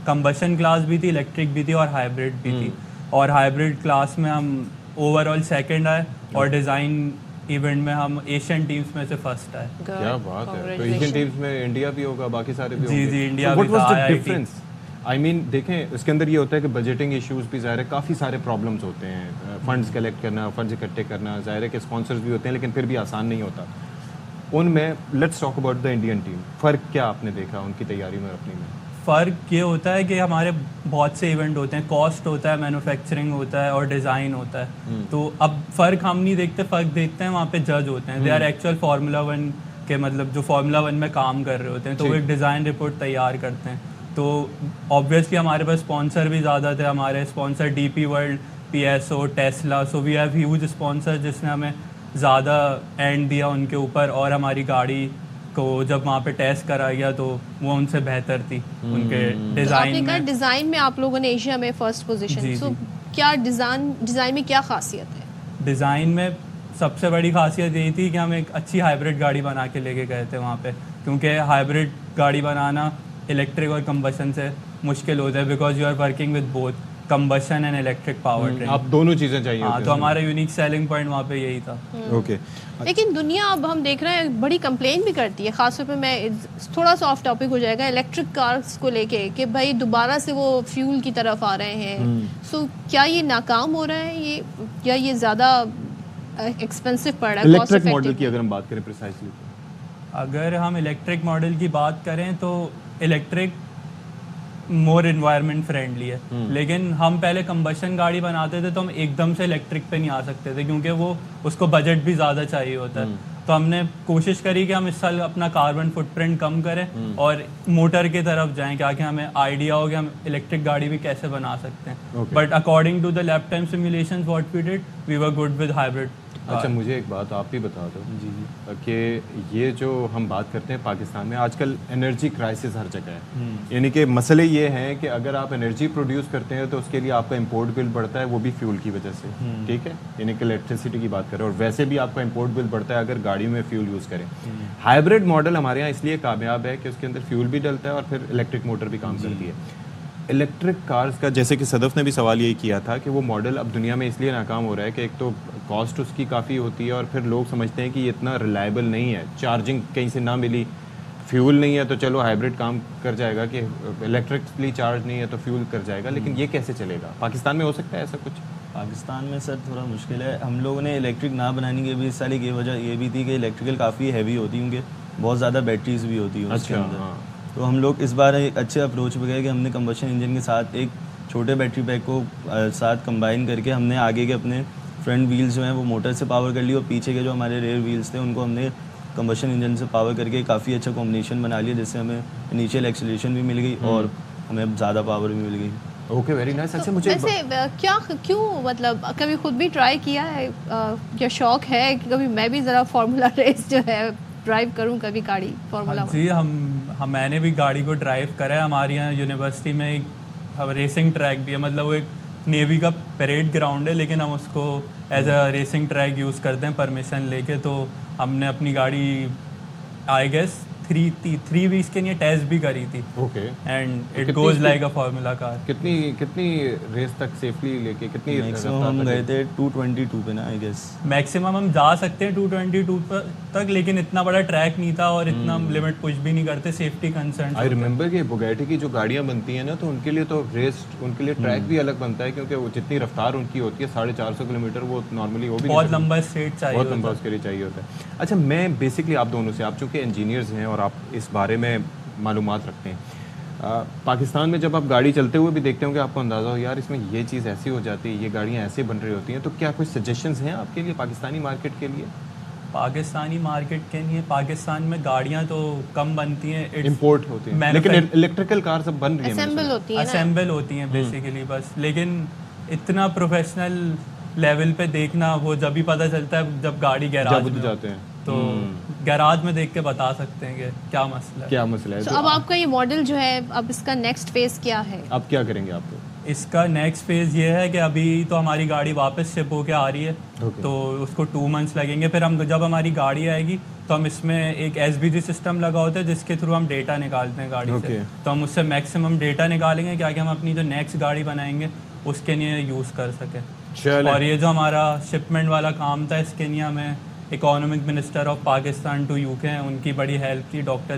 کمبشن کلاس بھی تھی, الیکٹرک بھی تھی, اور ہائبرڈ بھی تھی. اور ہائبرڈ کلاس میں ہم اوور آل سیکنڈ آئے, اور ڈیزائن ایونٹ میں ہم ایشین ٹیمز میں سے فرسٹ آئے. کیا بات ہے. تو ایشین ٹیمز میں انڈیا بھی ہوگا, باقی سارے بھی ہوں گے؟ جی انڈیا بھی تھا. آئی مین دیکھیں اس کے اندر یہ ہوتا ہے کہ بجٹنگ ایشوز بھی ظاہر ہے, کافی سارے پرابلمس ہوتے ہیں, فنڈز کلیکٹ کرنا, فنڈز اکٹھے کرنا, ظاہر ہے کہ اسپانسرز بھی ہوتے ہیں, لیکن پھر بھی آسان نہیں ہوتا. ان میں let's talk about the Indian team. فرق کیا آپ نے دیکھا ان کی تیاری میں اور اپنی میں؟ فرق یہ ہوتا ہے کہ ہمارے بہت سے ایونٹ ہوتے ہیں, کاسٹ ہوتا ہے, مینوفیکچرنگ ہوتا ہے اور ڈیزائن ہوتا ہے. تو اب فرق ہم نہیں دیکھتے, فرق دیکھتے ہیں وہاں پہ جج ہوتے ہیں. دے آر ایکچوئل فارمولا 1 کے, مطلب جو فارمولا 1 میں کام کر رہے ہوتے ہیں, تو وہ ایک ڈیزائن رپورٹ تیار کرتے ہیں. تو آبویسلی ہمارے پاس اسپانسر بھی زیادہ تھے. ہمارے sponsor D P World, P S O, Tesla, so we have huge sponsor جس نے ہمیں زیادہ اینڈ دیا ان کے اوپر. اور ہماری گاڑی کو جب وہاں پہ ٹیسٹ کرا گیا تو وہ ان سے بہتر تھی ان کے ڈیزائن میں. ڈیزائن میں آپ لوگوں نے ایشیا میں فرسٹ پوزیشن, سو کیا ڈیزائن میں کیا خاصیت ہے؟ ڈیزائن میں سب سے بڑی خاصیت یہی تھی کہ ہم ایک اچھی ہائبرڈ گاڑی بنا کے لے کے گئے تھے وہاں پہ, کیونکہ ہائبرڈ گاڑی بنانا الیکٹرک اور کمبشن سے مشکل ہوتا ہے, because you are working with both combustion and electric power train. آپ دونوں چیزیں چاہیے. ہاں, تو ہمارا یونیک سیلنگ پوائنٹ وہاں پہ یہی تھا. اوکے. لیکن دنیا اب ہم دیکھ رہے ہیں بڑی کمپلین بھی کرتی ہے, خاص طور پہ میں تھوڑا سا آف ٹاپک ہو جائے گا الیکٹرک کارز کو لے کے, کہ بھائی دوبارہ سے وہ فیول کی طرف آ رہے ہیں. سو کیا یہ ناکام ہو رہا ہے یہ, یا یہ زیادہ ایکسپینسو پڑ رہا ہے؟ الیکٹرک ماڈل کی اگر ہم بات کریں پریسائزلی, اگر ہم الیکٹرک ماڈل کی بات کریں تو الیکٹرک مور انوائرمنٹ فرینڈلی ہے. لیکن ہم پہلے کمبشن گاڑی بناتے تھے تو ہم ایک دم سے الیکٹرک پہ نہیں آ سکتے تھے, کیونکہ وہ اس کو بجٹ بھی زیادہ چاہیے ہوتا ہے. تو ہم نے کوشش کری کہ ہم اس سال اپنا کاربن فٹ پرنٹ کم کریں اور موٹر کی طرف جائیں, کیا کہ ہمیں آئیڈیا ہو کہ ہم الیکٹرک گاڑی بھی کیسے بنا سکتے ہیں. But according to the lap time simulations what we did, we were good with hybrid. اچھا, مجھے ایک بات آپ بھی بتا دو کہ یہ جو ہم بات کرتے ہیں پاکستان میں آج کل انرجی کرائسس ہر جگہ ہے. یعنی کہ مسئلے یہ ہیں کہ اگر آپ انرجی پروڈیوس کرتے ہیں تو اس کے لیے آپ کا امپورٹ بل بڑھتا ہے, وہ بھی فیول کی وجہ سے. ٹھیک ہے, یعنی کہ الیکٹریسٹی کی بات کریں, اور ویسے بھی آپ کا امپورٹ بل بڑھتا ہے اگر گاڑی میں فیول یوز کریں. ہائبرڈ ماڈل ہمارے یہاں اس لیے کامیاب ہے کہ اس کے اندر فیول بھی ڈلتا ہے اور پھر الیکٹرک موٹر بھی کام کرتی ہے. الیکٹرک کارز کا جیسے کہ صدف نے بھی سوال یہی کیا تھا کہ وہ ماڈل اب دنیا میں اس لیے ناکام ہو رہا ہے کہ ایک تو کاسٹ اس کی کافی ہوتی ہے, اور پھر لوگ سمجھتے ہیں کہ یہ اتنا ریلائبل نہیں ہے, چارجنگ کہیں سے نہ ملی, فیول نہیں ہے تو چلو ہائبرڈ کام کر جائے گا, کہ الیکٹرکلی چارج نہیں ہے تو فیول کر جائے گا. لیکن یہ کیسے چلے گا؟ پاکستان میں ہو سکتا ہے ایسا کچھ؟ پاکستان میں سر تھوڑا مشکل ہے. ہم لوگوں نے الیکٹرک نہ بنانے کی بھی اس سال ایک وجہ یہ بھی تھی کہ الیکٹریکل کافی ہیوی ہوتی ہیں, کیونکہ بہت زیادہ بیٹریز بھی ہوتی ہیں اس کے اندر. تو ہم لوگ اس بار ایک اچھے اپروچ پہ گئے کہ ہم نے کمبشن انجن کے ساتھ ایک چھوٹے بیٹری پیک کو ساتھ کمبائن کر کے ہم نے آگے کے اپنے فرنٹ ویلز جو ہیں وہ موٹر سے پاور کر لی, اور پیچھے کے جو ہمارے ریئر ویلز تھے ان کو ہم نے کمبشن انجن سے پاور کر کے کافی اچھا کمبینیشن بنا لیا, جس سے ہمیں انیشیل ایکسیلریشن بھی مل گئی اور ہمیں زیادہ پاور بھی مل گئی. Okay, very nice. اچھا, مجھے کیوں مطلب کبھی خود بھی ٹرائی کیا ہے, یا شوق ہے کہ کبھی میں بھی ذرا فارمولا ریس جو ہے ڈرائیو کروں کبھی گاڑی فارمولا؟ جی, میں نے بھی گاڑی کو ڈرائیو کرا ہے. ہمارے یہاں یونیورسٹی میں ایک ریسنگ ٹریک بھی ہے, مطلب وہ ایک نیوی کا پریڈ گراؤنڈ ہے, لیکن ہم اس کو as a racing track use کرتے ہیں پرمیشن لے کے. تو ہم نے اپنی گاڑی آئی گیس 3 ویکس کے لیے ٹیسٹ بھی کری تھی. Okay, and it goes like a formula car. کتنی ریس تک سیفلی لے کے کتنی میکسیمم ہم گئے تھے 222 پہ نا آئی گیس. میکسیمم ہم جا سکتے ہیں 222 تک, لیکن اتنا بڑا ٹریک نہیں تھا اور اتنا لمٹ پش بھی نہیں کرتے, سیفٹی کنسرن. آئی ریممبر کہ بوگیٹی کی جو گاڑیاں بنتی ہیں نا, تو ان کے لیے تو ریس, ان کے لیے ٹریک بھی الگ بنتا ہے, کیونکہ وہ جتنی رفتار ان کی ہوتی ہے 450 کلومیٹر, وہ نارملی وہ بھی بہت لمبا اسٹریٹ چاہیے, بہت لمبا اس کے لیے چاہیے ہوتا ہے. اچھا, میں بیسکلی آپ دونوں سے, آپ چونکہ انجینئرز ہیں اور آپ اس بارے میں معلومات رکھتے ہیں, پاکستان میں جب آپ گاڑی چلتے ہوئے بھی دیکھتے ہوں کہ آپ کو اندازہ ہو یار اس میں یہ چیز ایسی ہو جاتی ہے, یہ گاڑیاں ایسے بن رہی ہوتی ہیں, تو کیا کچھ سجیشنز ہیں آپ کے لیے پاکستانی مارکیٹ کے لیے؟ پاکستانی مارکیٹ کے لیے پاکستان میں گاڑیاں تو کم بنتی ہیں, امپورٹ ہوتی ہیں, لیکن الیکٹریکل کار سب بن رہی ہیں, اسمبل ہوتی ہیں بیسیکلی بس. لیکن اتنا پروفیشنل لیول پہ دیکھنا وہ جب ہی پتہ چلتا ہے جب گاڑی گیراج میں جاتے ہیں, تو گیراج میں دیکھ کے بتا سکتے ہیں کہ کیا مسئلہ ہے. اب آپ کا یہ ماڈل جو ہے, اب اس کا نیکسٹ فیز کیا ہے؟ اب کیا کریں گے آپ کو؟ اس کا نیکسٹ فیز یہ ہے کہ ابھی تو ہماری گاڑی واپس شپ ہو کے آ رہی ہے, تو اس کو 2 months لگیں گے. پھر ہم جب ہماری گاڑی آئے گی تو ہم اس میں ایک SBG سسٹم لگا ہوتا ہے جس کے تھرو ہم ڈیٹا نکالتے ہیں گاڑی سے, تو ہم اس سے میکسیمم ڈیٹا نکالیں گے کیا کہ ہم اپنی جو نیکسٹ گاڑی بنائیں گے اس کے لیے یوز کر سکیں. اور یہ جو ہمارا شپمنٹ والا کام تھا, اس کے لیے ہمیں economic minister of Pakistan to UK ہیں, ان کی بڑی ہیلپ کی, ڈاکٹر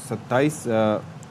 27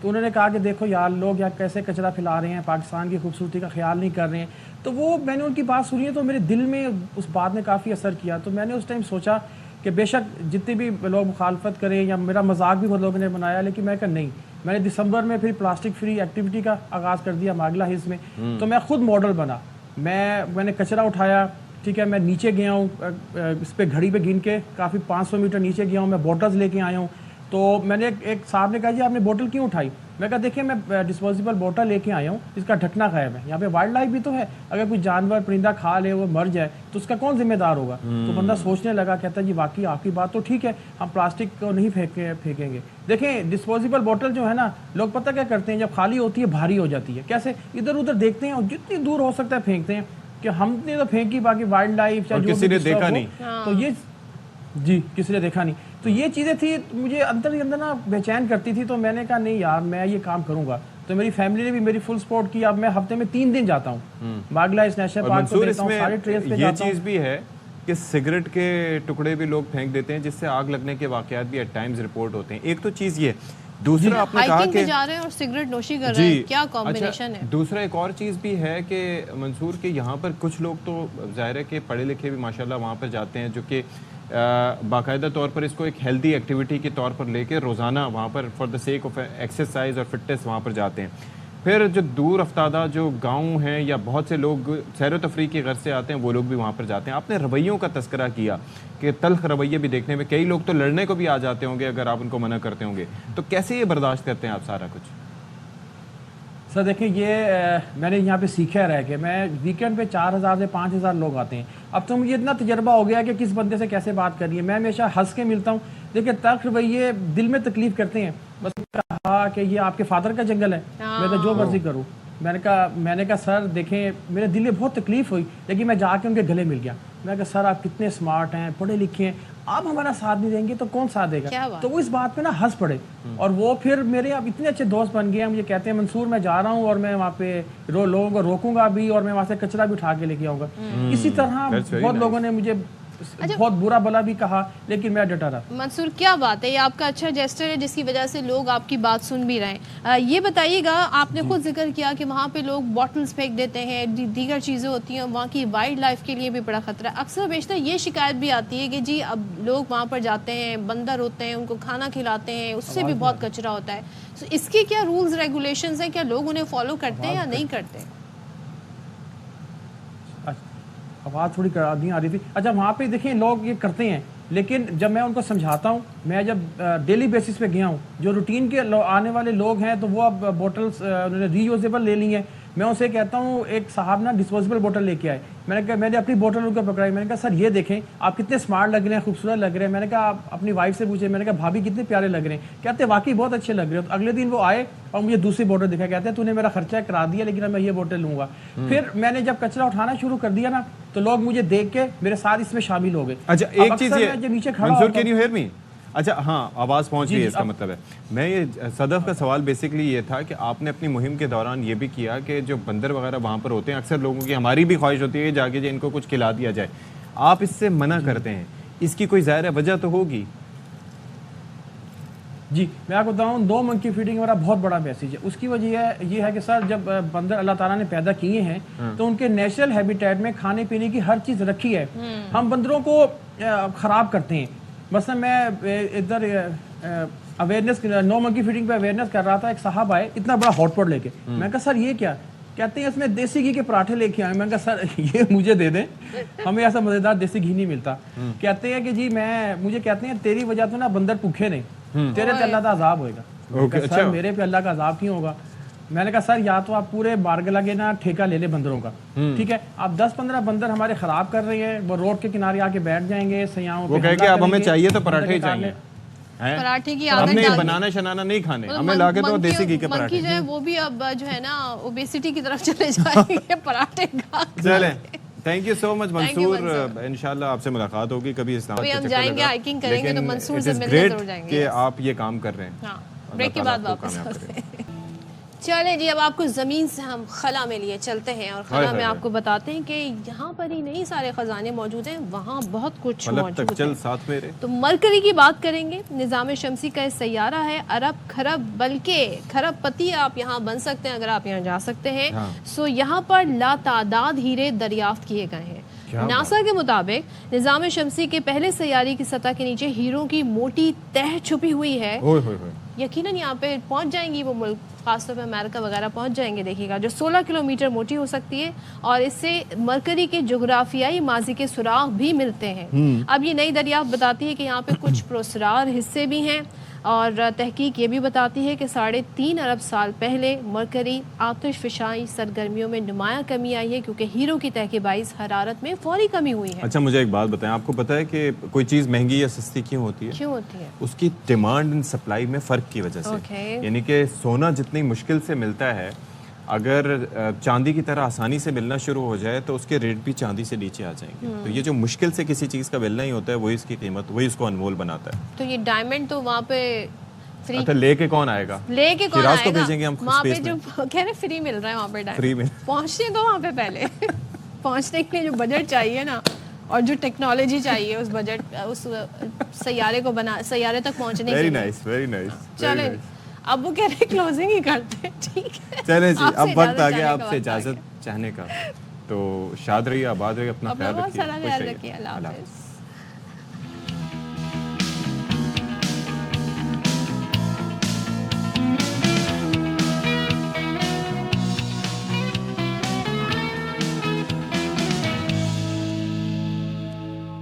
تو انہوں نے کہا کہ دیکھو یار لوگ یہاں کیسے کچرا پھیلا رہے ہیں، پاکستان کی خوبصورتی کا خیال نہیں کر رہے ہیں. تو وہ میں نے ان کی بات سنی ہے تو میرے دل میں اس بات نے کافی اثر کیا. تو میں نے اس ٹائم سوچا کہ بے شک جتنے بھی لوگ مخالفت کریں یا میرا مذاق بھی بہت لوگوں نے بنایا، لیکن میں کہا نہیں. میں نے دسمبر میں پھر پلاسٹک فری ایکٹیویٹی کا آغاز کر دیا ماگلا ہلز میں. تو میں خود ماڈل بنا. میں نے کچرا اٹھایا، ٹھیک ہے، میں نیچے گیا ہوں، اس پہ گھڑی پہ گن کے کافی 500 میٹر نیچے گیا ہوں. میں بوٹلز لے کے آیا ہوں. تو میں نے ایک صاحب نے کہا جی آپ نے بوٹل کیوں اٹھائی؟ میں کہا دیکھیں میں ڈسپوزیبل بوٹل لے کے آیا ہوں، اس کا ڈھکنا غائب ہے. یہاں پہ وائلڈ لائف بھی تو ہے، اگر کوئی جانور پرندہ کھا لے وہ مر جائے تو اس کا کون ذمہ دار ہوگا؟ تو بندہ سوچنے لگا، کہتا ہے جی واقعی آپ کی بات تو ٹھیک ہے، ہم پلاسٹک کو نہیں پھینکیں گے. دیکھیں ڈسپوزیبل بوٹل جو ہے نا، لوگ پتہ کیا کرتے ہیں، جب خالی ہوتی ہے بھاری ہو جاتی ہے. کیسے؟ ادھر ادھر دیکھتے ہیں اور جتنی دور ہو سکتا ہے پھینکتے ہیں کہ ہم نے تو پھینکی، باقی وائلڈ لائف چاہے کسی نے دیکھا نہیں. تو یہ جی کسی نے دیکھا نہیں. تو یہ چیزیں تھی مجھے اندر ہی اندر نا بے چین کرتی تھی. تو میں نے کہا نہیں یار میں یہ کام کروں گا. تو میری فیملی نے بھی میری فل سپورٹ کی. اب میں ہفتے میں 3 دن جاتا ہوں باگلا اس نیشنل پارک کو دیتا ہوں، سارے ٹریلز پہ جاتا ہوں. یہ چیز بھی ہے کہ سگریٹ کے ٹکڑے بھی لوگ پھینک دیتے ہیں، جس سے آگ لگنے کے واقعات بھی ایٹ ٹائمز رپورٹ ہوتے ہیں. ایک تو چیز یہ، دوسرا آپ نے کہا کہ جا رہے ہیں اور سگریٹ نوشی کر رہے ہیں، کیا کمبینیشن ہے. دوسرا ایک اور چیز بھی ہے کہ منصور کہ یہاں پر کچھ لوگ تو ظاہر ہے کہ پڑھے لکھے بھی ماشاءاللہ وہاں پر جاتے ہیں، جو کہ باقاعدہ طور پر اس کو ایک ہیلدی ایکٹیویٹی کے طور پر لے کے روزانہ وہاں پر for the sake of exercise اور فٹنس وہاں پر جاتے ہیں. پھر جو دور افتادہ جو گاؤں ہیں یا بہت سے لوگ سیر و تفریح کی غرض سے آتے ہیں، وہ لوگ بھی وہاں پر جاتے ہیں. آپ نے رویوں کا تذکرہ کیا کہ تلخ رویے بھی دیکھنے میں، کئی لوگ تو لڑنے کو بھی آ جاتے ہوں گے اگر آپ ان کو منع کرتے ہوں گے. تو کیسے یہ برداشت کرتے ہیں آپ سارا کچھ؟ سر دیکھیں یہ میں نے یہاں پہ سیکھا رہ کہ میں ویکینڈ پہ 4000 سے 5000 لوگ آتے ہیں. اب تو مجھے اتنا تجربہ ہو گیا کہ کس بندے سے کیسے بات کرنی ہے. میں ہمیشہ ہنس کے ملتا ہوں. دیکھیں تلخ رویے دل میں تکلیف کرتے ہیں. بس کہا کہ یہ آپ کے فادر کا جنگل ہے، میں تو جو مرضی کروں. میں نے کہا سر دیکھیں میرے دل میں بہت تکلیف ہوئی، لیکن میں جا کے ان کے گلے مل گیا. میں کہا سر آپ کتنے اسمارٹ ہیں، پڑھے لکھے ہیں، آپ ہمارا ساتھ نہیں دیں گے تو کون ساتھ دے گا؟ تو وہ اس بات پہ نا ہنس پڑے. اور وہ پھر میرے اب اتنے اچھے دوست بن گئے ہیں. مجھے کہتے ہیں منصور میں جا رہا ہوں اور میں وہاں پہ لوگوں کو روکوں گا بھی اور میں وہاں سے کچرا بھی اٹھا کے لے کے آؤں گا. اسی طرح بہت لوگوں نے مجھے بہت برا بلا بھی کہا، لیکن میں ڈٹا رہا. منصور کیا بات ہے، یہ آپ کا اچھا جیسچر ہے جس کی وجہ سے لوگ آپ کی بات سن بھی رہے ہیں. یہ بتائیے گا، آپ نے خود ذکر کیا کہ وہاں پہ لوگ بوٹلز پھینک دیتے ہیں، دیگر چیزیں ہوتی ہیں، وہاں کی وائلڈ لائف کے لیے بھی بڑا خطرہ ہے. اکثر بیشتر یہ شکایت بھی آتی ہے کہ جی اب لوگ وہاں پر جاتے ہیں، بندر ہوتے ہیں، ان کو کھانا کھلاتے ہیں، اس سے بھی بہت کچرا ہوتا ہے. اس کے کیا رولز ریگولیشنز ہیں، کیا لوگ انہیں فالو کرتے ہیں یا نہیں کرتے؟ آواز تھوڑی نہیں آ رہی تھی. اچھا وہاں پہ دیکھیں لوگ یہ کرتے ہیں، لیکن جب میں ان کو سمجھاتا ہوں، میں جب ڈیلی بیسس پہ گیا ہوں، جو روٹین کے آنے والے لوگ ہیں تو وہ اب بوٹلز انہوں نے ری یوزیبل لے لی ہیں. میں اسے کہتا ہوں ایک صاحب نا ڈسپوزیبل بوٹل لے کے آئے. میں نے کہا میں نے اپنی بوٹل ان کو پکڑائی. میں نے کہا سر یہ دیکھیں آپ کتنے اسمارٹ لگ رہے ہیں، خوبصورت لگ رہے ہیں. میں نے کہا آپ اپنی وائف سے پوچھیں. میں نے کہا بھابھی کتنے پیارے لگ رہے ہیں. کہتے واقعی بہت اچھے لگ رہے ہیں. تو اگلے دن وہ آئے اور مجھے دوسری بوٹل دکھا. کہتے ہیں تو نے میرا خرچہ کرا دیا لیکن اب میں یہ بوٹل لوں گا. پھر میں نے جب کچرا اٹھانا شروع کر دیا نا تو لوگ مجھے دیکھ کے میرے ساتھ اس میں شامل ہو گئے. اچھا ایک چیز یہ منصور کین یو ہیئر می؟ اچھا ہاں آواز پہنچ رہی ہے، اس کا مطلب ہے. میں یہ صدف کا سوال بیسکلی یہ تھا کہ آپ نے اپنی مہم کے دوران یہ بھی کیا کہ جو بندر وغیرہ وہاں پر ہوتے ہیں، اکثر لوگوں کی ہماری بھی خواہش ہوتی ہے کہ جا کے ان کو کچھ کھلا دیا جائے. آپ اس سے منع کرتے ہیں، اس کی کوئی ظاہر وجہ تو ہوگی؟ جی میں آپ کو بتاؤں نو منکی فیڈنگ ہمارا بہت بڑا میسیج ہے. اس کی وجہ یہ ہے کہ سر جب بندر اللہ تعالیٰ نے پیدا کیے ہیں تو ان کے نیچرل ہیبیٹیٹ میں کھانے پینے کی ہر چیز رکھی ہے. ہم بندروں کو خراب کرتے ہیں. مثلا میں ادھر اویئرنیس نو منکی فیڈنگ پہ اویئرنیس کر رہا تھا. ایک صاحب آئے اتنا بڑا ہاٹ پاٹ لے کے. میں کہا سر یہ کیا؟ کہتے ہیں اس میں دیسی گھی کے پراٹھے لے کے آئے. میں کہا سر یہ مجھے دے دیں، ہمیں ایسا مزیدار دیسی گھی نہیں ملتا. کہتے ہیں کہ جی مجھے کہتے ہیں تیری وجہ تو نا بندر بھوکے نہیں، تیرے پہ اللہ کا عذاب ہوئے گا. سر میرے پہ اللہ کا عذاب کیوں ہوگا؟ میں نے کہا سر یا تو آپ پورے بارگلہ کے نا ٹھیکہ لے لے بندروں کا، ٹھیک ہے؟ آپ 10-15 بندر ہمارے خراب کر رہے ہیں، وہ روڈ کے کنارے آ کے بیٹھ جائیں گے، سیاحوں وہ کہے کہ اب ہمیں چاہیے تو پراٹھے ہی چاہیے، پراٹھے کی ہم نے بنانا شنانا نہیں کھانے، ہمیں لا کے تو دیسی گھی کے پراٹھے. جو ہے وہ بھی اب جو ہے نا اوبیسٹی کی طرف چلے جائیں گے پراٹھے کا. چلیں تھینک یو سو مچ منصور. انشاءاللہ آپ سے ملاقات ہوگی کبھی اسلام کے چکر ہم جائیں گے ہائکنگ کریں گے تو منصور سے ملنے ضرور جائیں گے. کہ آپ یہ کام کر رہے ہیں. ہاں بریک کے بعد واپس چلے جی اب آپ کو زمین سے ہم خلا میں لیے چلتے ہیں اور خلا میں آپ کو بتاتے ہیں کہ یہاں پر ہی نہیں سارے خزانے موجود ہیں, وہاں بہت کچھ موجود ہے. تو مرکری کی بات کریں گے. نظام شمسی کا ایک سیارہ ہے, ارب خرب بلکہ خرب پتی آپ یہاں بن سکتے ہیں اگر آپ یہاں جا سکتے ہیں. سو یہاں پر لاتعداد ہیرے دریافت کیے گئے ہیں. ناسا کے مطابق نظام شمسی کے پہلے سیارے کی سطح کے نیچے ہیروں کی موٹی تہ چھپی ہوئی ہے. یقیناً یہاں پہ پہنچ جائیں گی وہ ملک, خاص طور پہ امریکہ وغیرہ پہنچ جائیں گے, دیکھیے گا, جو 16 کلومیٹر موٹی ہو سکتی ہے اور اس سے مرکری کے جغرافیائی ماضی کے سراغ بھی ملتے ہیں. اب یہ نئی دریافت بتاتی ہے کہ یہاں پہ کچھ پراسرار حصے بھی ہیں اور تحقیق یہ بھی بتاتی ہے کہ 3.5 ارب سال پہلے مرکری آتش فشائی سرگرمیوں میں نمایاں کمی آئی ہے کیونکہ ہیروں کی تہ کے باعث حرارت میں فوری کمی ہوئی ہے. اچھا مجھے ایک بات بتائیں, آپ کو پتہ ہے کہ کوئی چیز مہنگی یا سستی کیوں ہوتی ہے؟ کیوں ہوتی ہے؟ اس کی ڈیمانڈ اینڈ سپلائی میں فرق کی وجہ سے. یعنی کہ سونا جتنی مشکل سے ملتا ہے, اگر چاندی کی طرح آسانی سے ملنا شروع ہو جائے تو اس کے ریٹ بھی چاندی سے نیچے آ جائیں گے. تو یہ جو مشکل سے کسی چیز کا ملنا ہی ہوتا ہے وہی اس کی قیمت, وہی اس کو انمول بناتا ہے. تو یہ ڈائمنڈ تو وہاں پہ فری, اچھا لے کے کون آئے گا؟ لے کے کون آئے گا؟ کو بھیجیں گے ہم وہاں پہ جو کہہ رہے فری مل رہا ہے وہاں پہ ڈائمنڈ, فری میں پہنچنے دو وہاں پہ پہلے. پہنچنے کے لیے جو بجٹ چاہیے نا اور جو ٹیکنالوجی چاہیے اس بجٹ اس سیارے کو سیارے تک پہنچنے کے لیے. Very nice, very nice. چلیں اب وہ کہہ رہے کلوزنگ ہی کرتے ہیں, ٹھیک ہے چلیں جی, اب وقت آ گیا آپ سے اجازت چاہنے کا. تو شاد رہیے, آباد رہیے, اپنا خیال رکھیے. بہت سارا خیال رکھیے. اللہ حافظ.